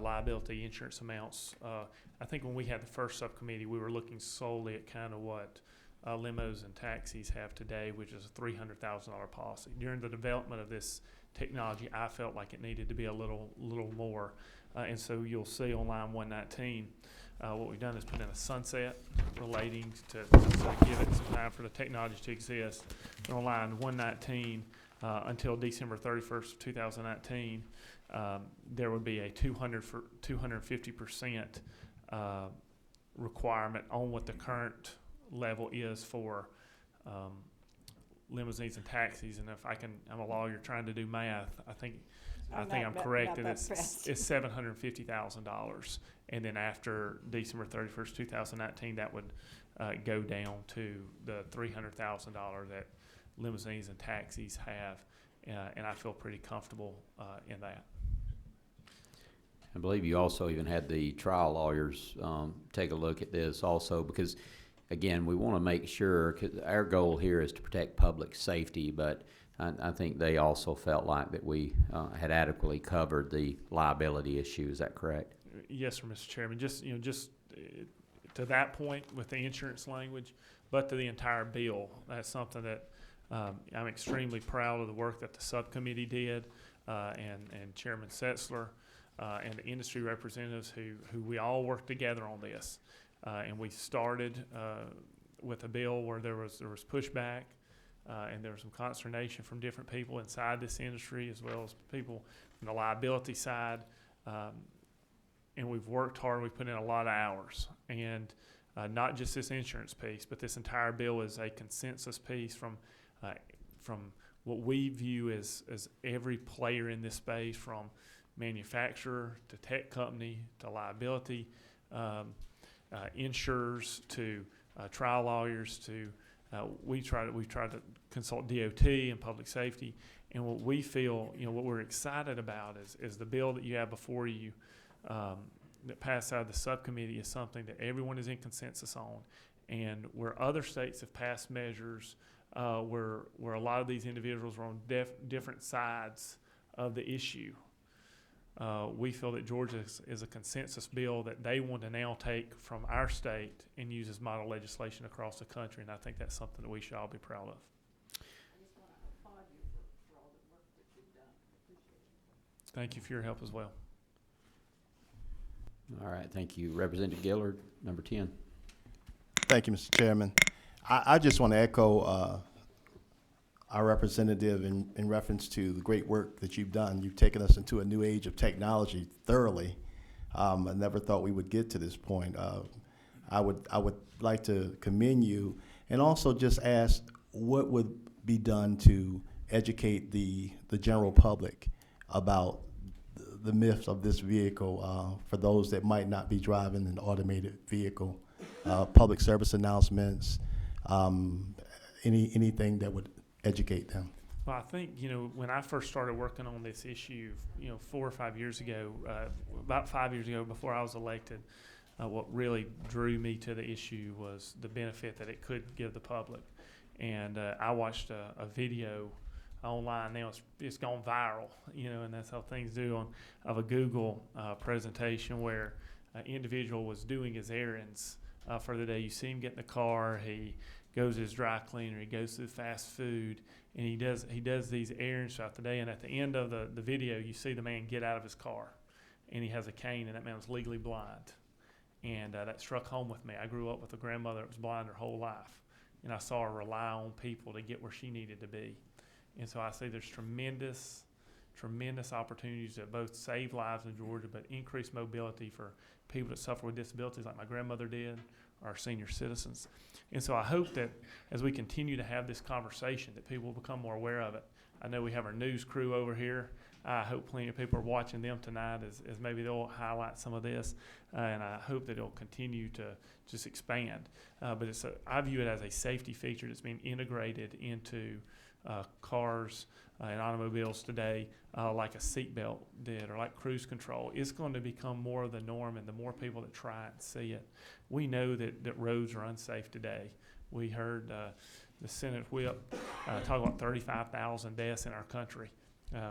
liability insurance amounts. I think when we had the first subcommittee, we were looking solely at kind of what limos and taxis have today, which is a $300,000 policy. During the development of this technology, I felt like it needed to be a little more. And so you'll see on line 119, what we've done is put in a sunset relating to give it some time for the technology to exist. And on line 119, until December 31st, 2019, there would be a 250% requirement on what the current level is for limousines and taxis, and if I'm a lawyer trying to do math, I think I'm I'm not correct that that it's fast. $750,000, and then after December 31st, 2019, that would go down to the $300,000 that limousines and taxis have, and I feel pretty comfortable in that. I believe you also even had the trial lawyers take a look at this also, because again, we want to make sure, 'cause our goal here is to protect public safety, but I think they also felt like that we had adequately covered the liability issue. Is that correct? Yes, sir, Mr. Chairman. Just to that point with the insurance language, but to the entire bill, that's something that I'm extremely proud of the work that the subcommittee did, and Chairman Setzler and the industry representatives who we all worked together on this. And we started with a bill where there was pushback, and there was some consternation from different people inside this industry as well as people from the liability side. And we've worked hard. We've put in a lot of hours, and not just this insurance piece, but this entire bill is a consensus piece from what we view as every player in this space, from manufacturer to tech company to liability, insurers to trial lawyers to we've tried to consult DOT and public safety, and what we feel, what we're excited about is the bill that you have before you that passed out of the subcommittee is something that everyone is in consensus on, and where other states have passed measures where a lot of these individuals are on different sides of the issue. We feel that Georgia is a consensus bill that they want to now take from our state and use as model legislation across the country, and I think that's something that we should all be proud of. Thank you for your help as well. All right, thank you. Representative Gillard, number 10. Thank you, Mr. Chairman. I just want to echo our representative in reference to the great work that you've done. You've taken us into a new age of technology thoroughly. I never thought we would get to this point. I would like to commend you, and also just ask what would be done to educate the general public about the myths of this vehicle for those that might not be driving an automated vehicle. Public service announcements, anything that would educate them. Well, I think, when I first started working on this issue, 4 or 5 years ago, about 5 years ago before I was elected, what really drew me to the issue was the benefit that it could give the public. And I watched a video online. Now it's gone viral, and that's how things do, of a Google presentation where an individual was doing his errands for the day. You see him get in the car, he goes to his dry cleaner, he goes to the fast food, and he does these errands throughout the day. And at the end of the video, you see the man get out of his car, and he has a cane, and that man was legally blind. And that struck home with me. I grew up with a grandmother that was blind her whole life, and I saw her rely on people to get where she needed to be. And so I see there's tremendous opportunities to both save lives in Georgia, but increase mobility for people that suffer with disabilities like my grandmother did, or our senior citizens. And so I hope that as we continue to have this conversation, that people will become more aware of it. I know we have our news crew over here. I hope plenty of people are watching them tonight as maybe they'll highlight some of this, and I hope that it'll continue to just expand. But I view it as a safety feature that's being integrated into cars and automobiles today, like a seatbelt did, or like cruise control. It's going to become more of the norm, and the more people that try it and see it. We know that roads are unsafe today. We heard the Senate whip talk about 35,000 deaths in our country.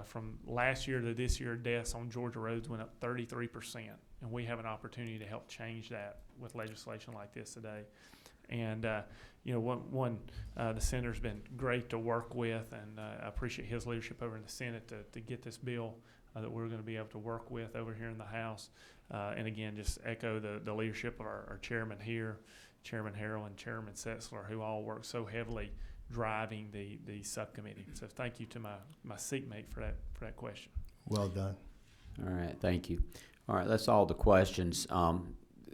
From last year to this year, deaths on Georgia roads went up 33%, and we have an opportunity to help change that with legislation like this today. And the senator's been great to work with, and I appreciate his leadership over in the Senate to get this bill that we're going to be able to work with over here in the House. And again, just echo the leadership of our chairman here, Chairman Harrell and Chairman Setzler, who all work so heavily driving the subcommittee. So thank you to my seatmate for that question. Well done. All right, thank you. All right, that's all the questions.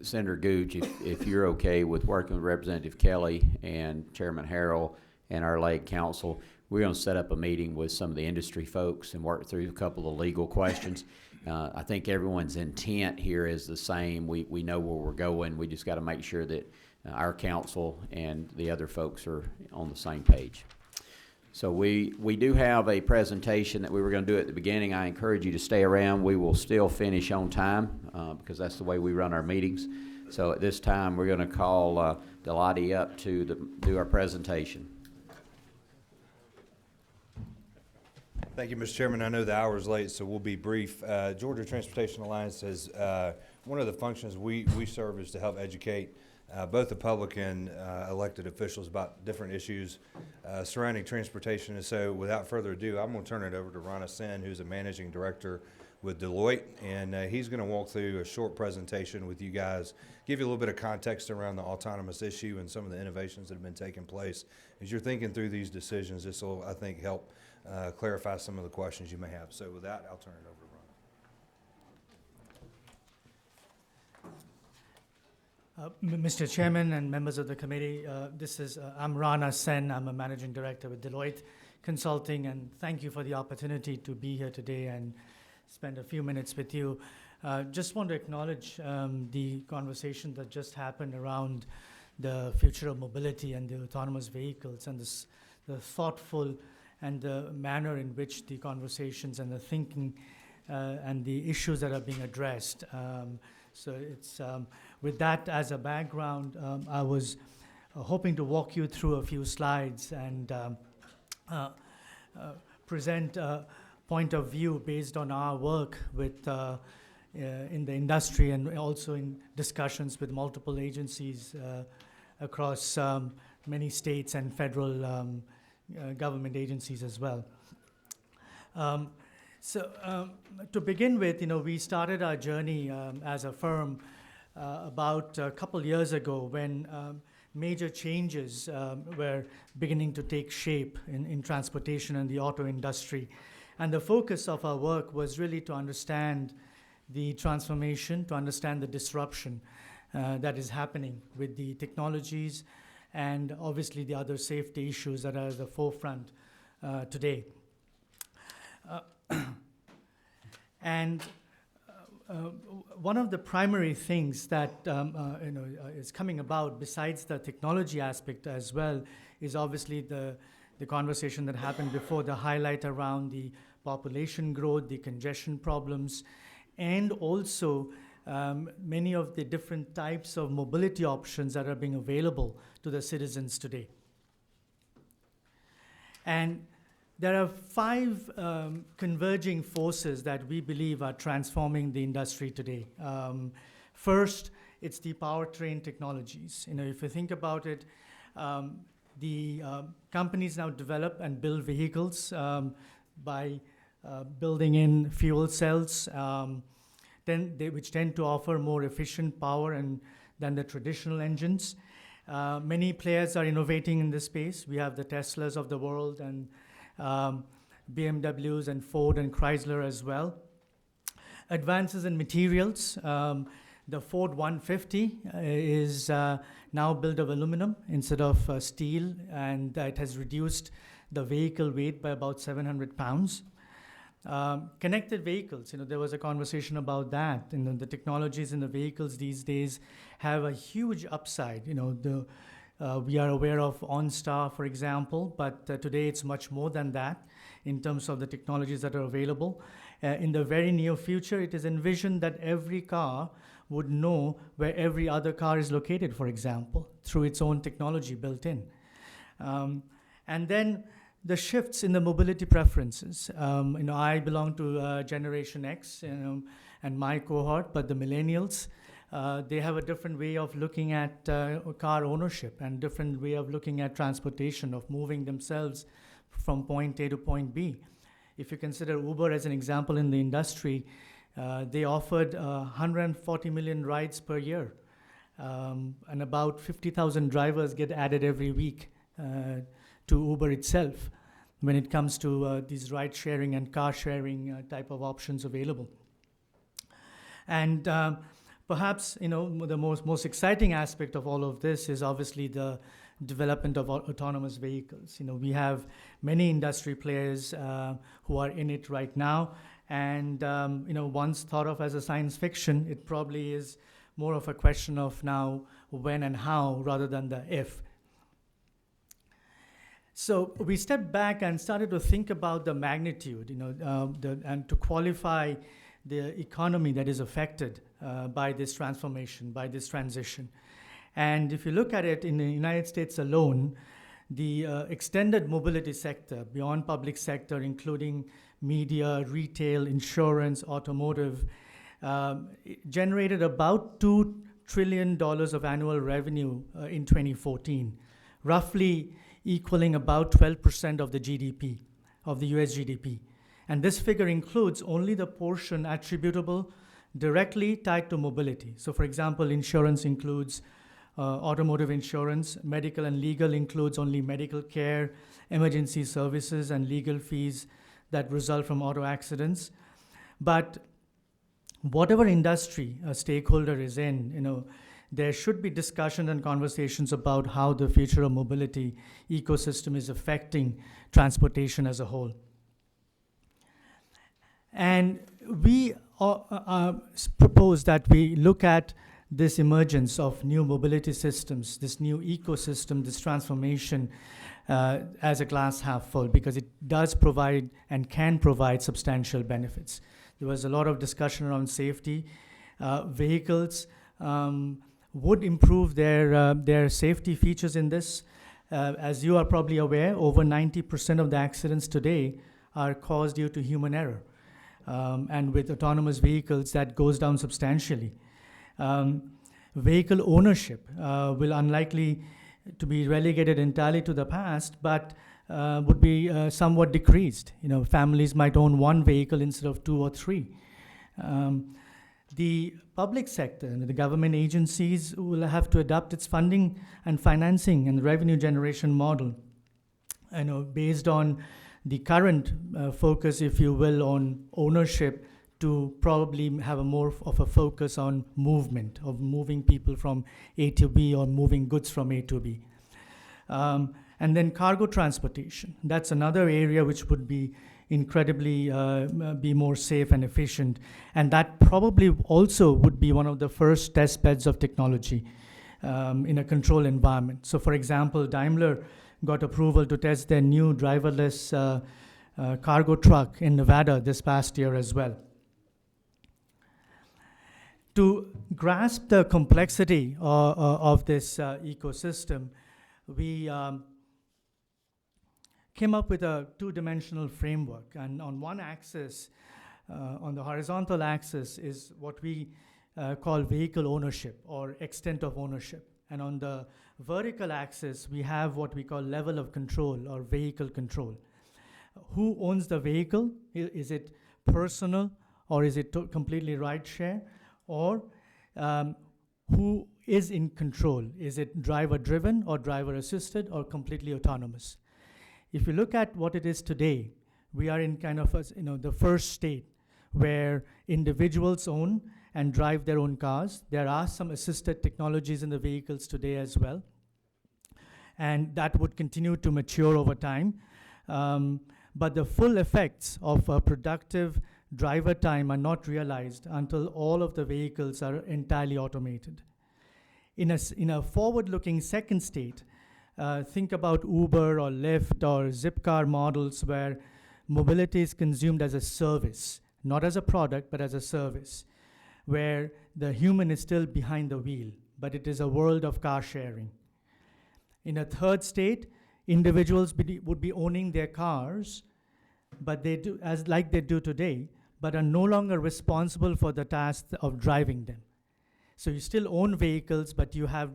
Senator Gooch, if you're okay with working with Representative Kelly and Chairman Harrell and our league council. We're going to set up a meeting with some of the industry folks and work through a couple of legal questions. I think everyone's intent here is the same. We know where we're going. We just got to make sure that our council and the other folks are on the same page. So we do have a presentation that we were going to do at the beginning. I encourage you to stay around. We will still finish on time because that's the way we run our meetings. So at this time, we're going to call Delati up to do our presentation. Thank you, Mr. Chairman. I know the hour is late, so we'll be brief. Georgia Transportation Alliance has one of the functions we serve is to help educate both the public and elected officials about different issues surrounding transportation. And so without further ado, I'm going to turn it over to Rana Sen, who's a managing director with Deloitte, and he's going to walk through a short presentation with you guys, give you a little bit of context around the autonomous issue and some of the innovations that have been taking place. As you're thinking through these decisions, this will, I think, help clarify some of the questions you may have. So with that, I'll turn it over to Rana. Mr. Chairman and members of the committee, I'm Rana Sen. I'm a managing director with Deloitte Consulting, and thank you for the opportunity to be here today and spend a few minutes with you. Just want to acknowledge the conversation that just happened around the future of mobility and the autonomous vehicles, and the thoughtful and the manner in which the conversations and the thinking and the issues that are being addressed. So it's with that as a background, I was hoping to walk you through a few slides and present a point of view based on our work with in the industry and also in discussions with multiple agencies across many states and federal government agencies as well. To begin with, we started our journey as a firm about a couple years ago when major changes were beginning to take shape in transportation and the auto industry. And the focus of our work was really to understand the transformation, to understand the disruption that is happening with the technologies and obviously the other safety issues that are at the forefront today. One of the primary things that is coming about, besides the technology aspect as well, is obviously the conversation that happened before, the highlight around the population growth, the congestion problems, and also many of the different types of mobility options that are being available to the citizens today. And there are 5 converging forces that we believe are transforming the industry today. First, it's the powertrain technologies. If you think about it, the companies now develop and build vehicles by building in fuel cells, which tend to offer more efficient power than the traditional engines. Many players are innovating in this space. We have the Teslas of the world and BMWs and Ford and Chrysler as well. Advances in materials. The Ford 150 is now built of aluminum instead of steel, and it has reduced the vehicle weight by about 700 pounds. Connected vehicles, there was a conversation about that. The technologies in the vehicles these days have a huge upside. We are aware of OnStar, for example, but today it's much more than that in terms of the technologies that are available. In the very near future, it is envisioned that every car would know where every other car is located, for example, through its own technology built in. And then the shifts in the mobility preferences. I belong to Generation X, and my cohort, but the millennials, they have a different way of looking at car ownership and different way of looking at transportation, of moving themselves from point A to point B. If you consider Uber as an example in the industry, they offered 140 million rides per year, and about 50,000 drivers get added every week to Uber itself when it comes to these ride sharing and car sharing type of options available. And perhaps the most exciting aspect of all of this is obviously the development of autonomous vehicles. We have many industry players who are in it right now, and once thought of as a science fiction, it probably is more of a question of now when and how rather than the if. So we stepped back and started to think about the magnitude, and to qualify the economy that is affected by this transformation, by this transition. And if you look at it in the United States alone, the extended mobility sector, beyond public sector, including media, retail, insurance, automotive, generated about $2 trillion of annual revenue in 2014, roughly equaling about 12% of the GDP, of the US GDP. And this figure includes only the portion attributable directly tied to mobility. So for example, insurance includes automotive insurance, medical and legal includes only medical care, emergency services, and legal fees that result from auto accidents. But whatever industry a stakeholder is in, there should be discussion and conversations about how the future of mobility ecosystem is affecting transportation as a whole. And we propose that we look at this emergence of new mobility systems, this new ecosystem, this transformation as a glass half full, because it does provide and can provide substantial benefits. There was a lot of discussion around safety. Vehicles would improve their safety features in this. As you are probably aware, over 90% of the accidents today are caused due to human error. And with autonomous vehicles, that goes down substantially. Vehicle ownership will unlikely to be relegated entirely to the past, but would be somewhat decreased. Families might own one vehicle instead of 2 or 3. The public sector and the government agencies will have to adapt its funding and financing and revenue generation model, based on the current focus, if you will, on ownership, to probably have a more of a focus on movement, of moving people from A to B or moving goods from A to B. And then cargo transportation. That's another area which would be incredibly be more safe and efficient. And that probably also would be one of the first test beds of technology in a controlled environment. So for example, Daimler got approval to test their new driverless cargo truck in Nevada this past year as well. To grasp the complexity of this ecosystem, we came up with a 2-dimensional framework. And on one axis, on the horizontal axis, is what we call vehicle ownership or extent of ownership. And on the vertical axis, we have what we call level of control or vehicle control. Who owns the vehicle? Is it personal, or is it completely ride share? Or who is in control? Is it driver driven or driver assisted or completely autonomous? If you look at what it is today, we are in kind of the first state where individuals own and drive their own cars. There are some assisted technologies in the vehicles today as well, and that would continue to mature over time. But the full effects of productive driver time are not realized until all of the vehicles are entirely automated. In a forward-looking second state, think about Uber or Lyft or Zipcar models where mobility is consumed as a service, not as a product, but as a service, where the human is still behind the wheel, but it is a world of car sharing. In a third state, individuals would be owning their cars, but they do like they do today, but are no longer responsible for the task of driving them. So you still own vehicles, but you have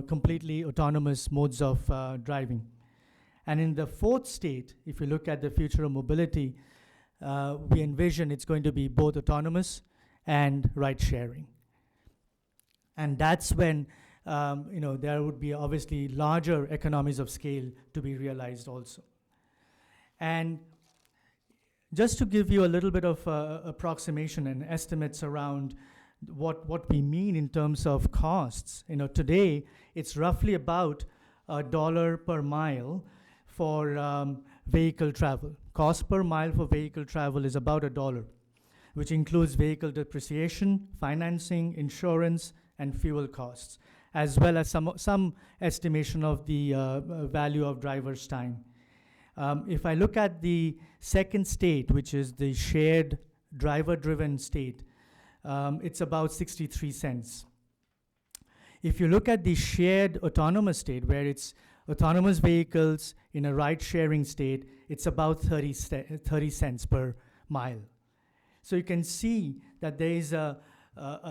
completely autonomous modes of driving. And in the fourth state, if you look at the future of mobility, we envision it's going to be both autonomous and ride sharing. And that's when there would be obviously larger economies of scale to be realized also. And just to give you a little bit of approximation and estimates around what we mean in terms of costs, today it's roughly about $1 per mile for vehicle travel. Cost per mile for vehicle travel is about $1, which includes vehicle depreciation, financing, insurance, and fuel costs, as well as some estimation of the value of driver's time. If I look at the second state, which is the shared driver-driven state, it's about 63 cents. If you look at the shared autonomous state, where it's autonomous vehicles in a ride-sharing state, it's about 30 cents per mile. So you can see that there is a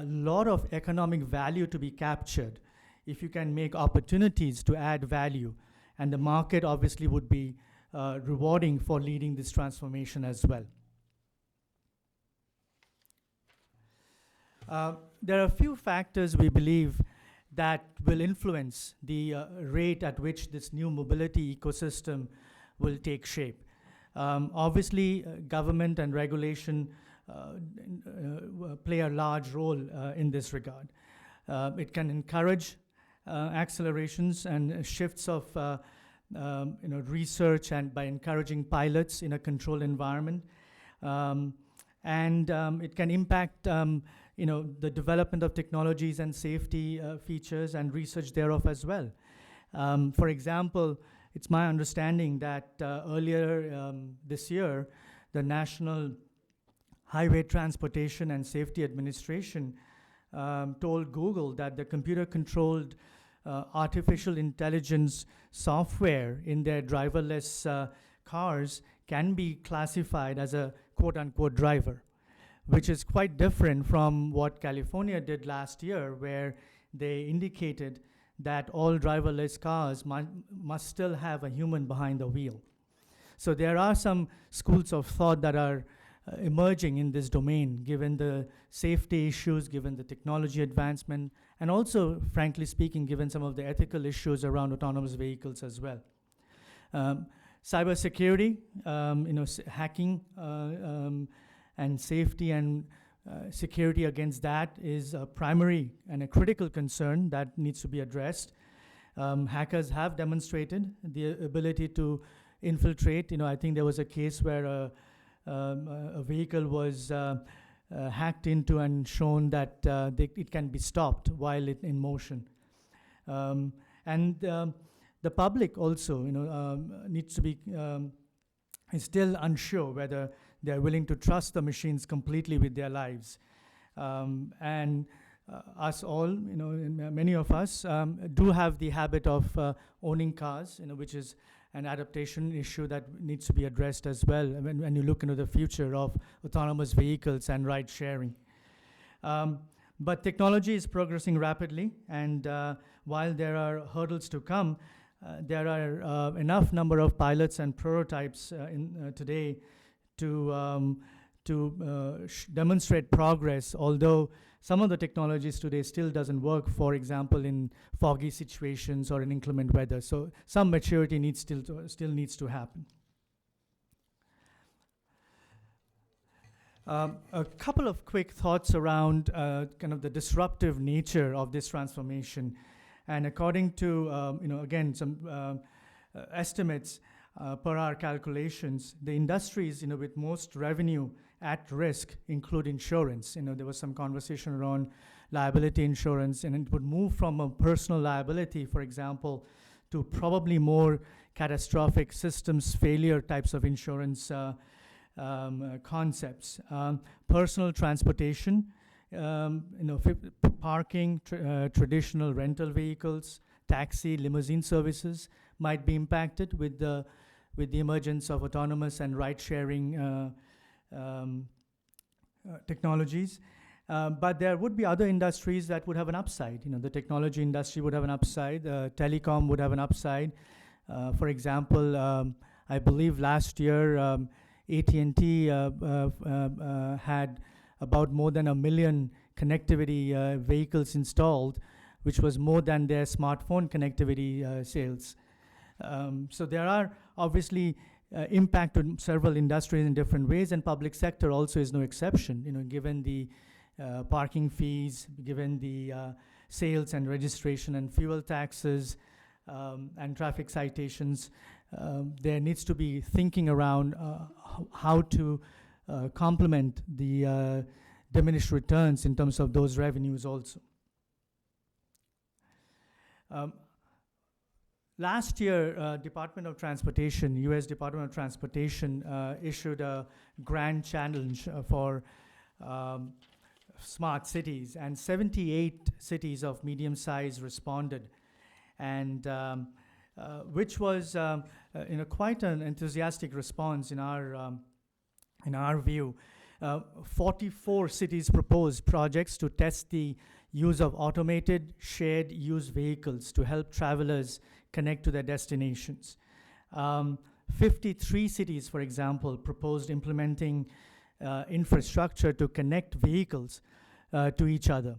lot of economic value to be captured if you can make opportunities to add value. And the market obviously would be rewarding for leading this transformation as well. There are a few factors we believe that will influence the rate at which this new mobility ecosystem will take shape. Obviously, government and regulation play a large role in this regard. It can encourage accelerations and shifts of research, and by encouraging pilots in a controlled environment. It can impact the development of technologies and safety features and research thereof as well. For example, it's my understanding that earlier this year, the National Highway Transportation and Safety Administration told Google that the computer-controlled artificial intelligence software in their driverless cars can be classified as a quote-unquote driver, which is quite different from what California did last year, where they indicated that all driverless cars must still have a human behind the wheel. So there are some schools of thought that are emerging in this domain, given the safety issues, given the technology advancement, and also, frankly speaking, given some of the ethical issues around autonomous vehicles as well. Cybersecurity, hacking, and safety and security against that is a primary and a critical concern that needs to be addressed. Hackers have demonstrated the ability to infiltrate. I think there was a case where a vehicle was hacked into and shown that it can be stopped while in motion. The public also, needs to be is still unsure whether they're willing to trust the machines completely with their lives. Us all, many of us do have the habit of owning cars, which is an adaptation issue that needs to be addressed as well when you look into the future of autonomous vehicles and ride sharing. But technology is progressing rapidly, and while there are hurdles to come, there are enough number of pilots and prototypes today to demonstrate progress, although some of the technologies today still doesn't work, for example, in foggy situations or in inclement weather. So some maturity still needs to happen. A couple of quick thoughts around kind of the disruptive nature of this transformation. And according to, again, some estimates per our calculations, the industries, with most revenue at risk include insurance. There was some conversation around liability insurance, and it would move from a personal liability, for example, to probably more catastrophic systems failure types of insurance concepts. Personal transportation, parking, traditional rental vehicles, taxi, limousine services might be impacted with the emergence of autonomous and ride-sharing technologies. But there would be other industries that would have an upside. The technology industry would have an upside. Telecom would have an upside. For example, I believe last year AT&T had about more than 1 million connectivity vehicles installed, which was more than their smartphone connectivity sales. So there are obviously impact on several industries in different ways, and public sector also is no exception, given the parking fees, given the sales and registration and fuel taxes, and traffic citations, there needs to be thinking around how to complement the diminished returns in terms of those revenues also. Last year, Department of Transportation, U.S. Department of Transportation, issued a grand challenge for smart cities, and 78 cities of medium size responded, and which was quite an enthusiastic response in our view. 44 cities proposed projects to test the use of automated shared use vehicles to help travelers connect to their destinations. 53 cities, for example, proposed implementing infrastructure to connect vehicles to each other.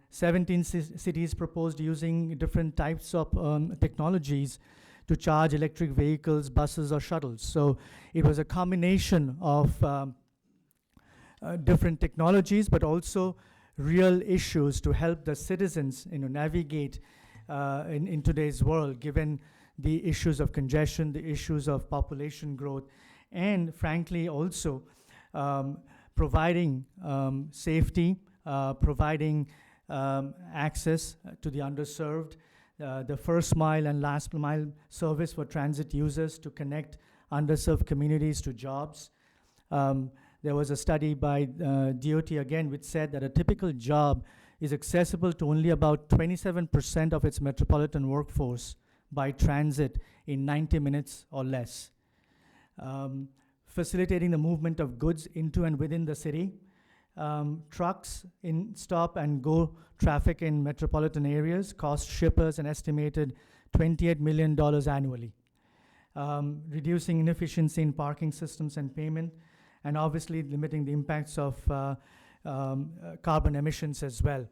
17 cities proposed using different types of technologies to charge electric vehicles, buses, or shuttles. So it was a combination of different technologies, but also real issues to help the citizens, navigate in today's world, given the issues of congestion, the issues of population growth, and frankly also providing safety, providing access to the underserved, the first mile and last mile service for transit users to connect underserved communities to jobs. There was a study by DOT again, which said that a typical job is accessible to only about 27% of its metropolitan workforce by transit in 90 minutes or less. Facilitating the movement of goods into and within the city. Trucks in stop and go traffic in metropolitan areas cost shippers an estimated $28 million annually. Reducing inefficiency in parking systems and payment, and obviously limiting the impacts of carbon emissions as well.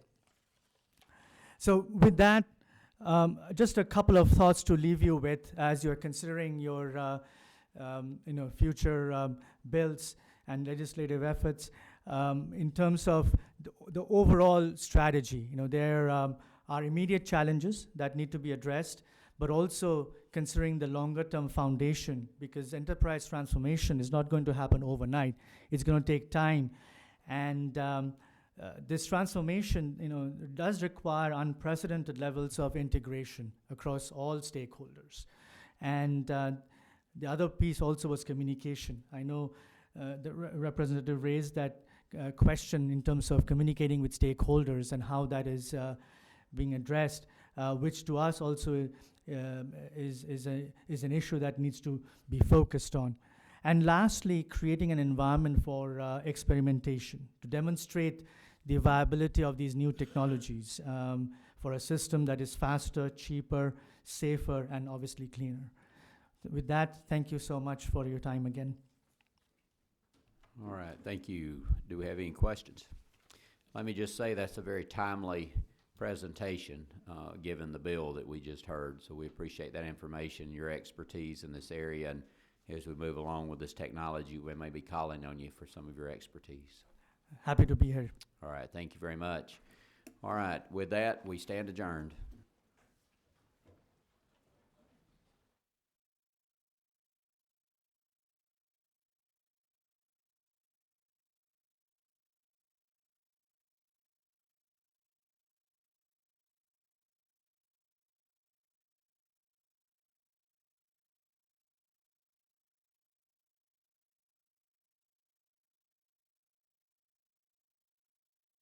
So with that, just a couple of thoughts to leave you with as you're considering your future bills and legislative efforts. In terms of the overall strategy, there are immediate challenges that need to be addressed, but also considering the longer-term foundation, because enterprise transformation is not going to happen overnight. It's going to take time, and this transformation, does require unprecedented levels of integration across all stakeholders. And the other piece also was communication. I know the representative raised that question in terms of communicating with stakeholders and how that is being addressed, which to us also is an issue that needs to be focused on. And lastly, creating an environment for experimentation to demonstrate the viability of these new technologies for a system that is faster, cheaper, safer, and obviously cleaner. With that, thank you so much for your time again. All right, thank you. Do we have any questions? Let me just say that's a very timely presentation, given the bill that we just heard. So we appreciate that information, your expertise in this area, and as we move along with this technology, we may be calling on you for some of your expertise. Happy to be here. All right, thank you very much. All right, with that, we stand adjourned.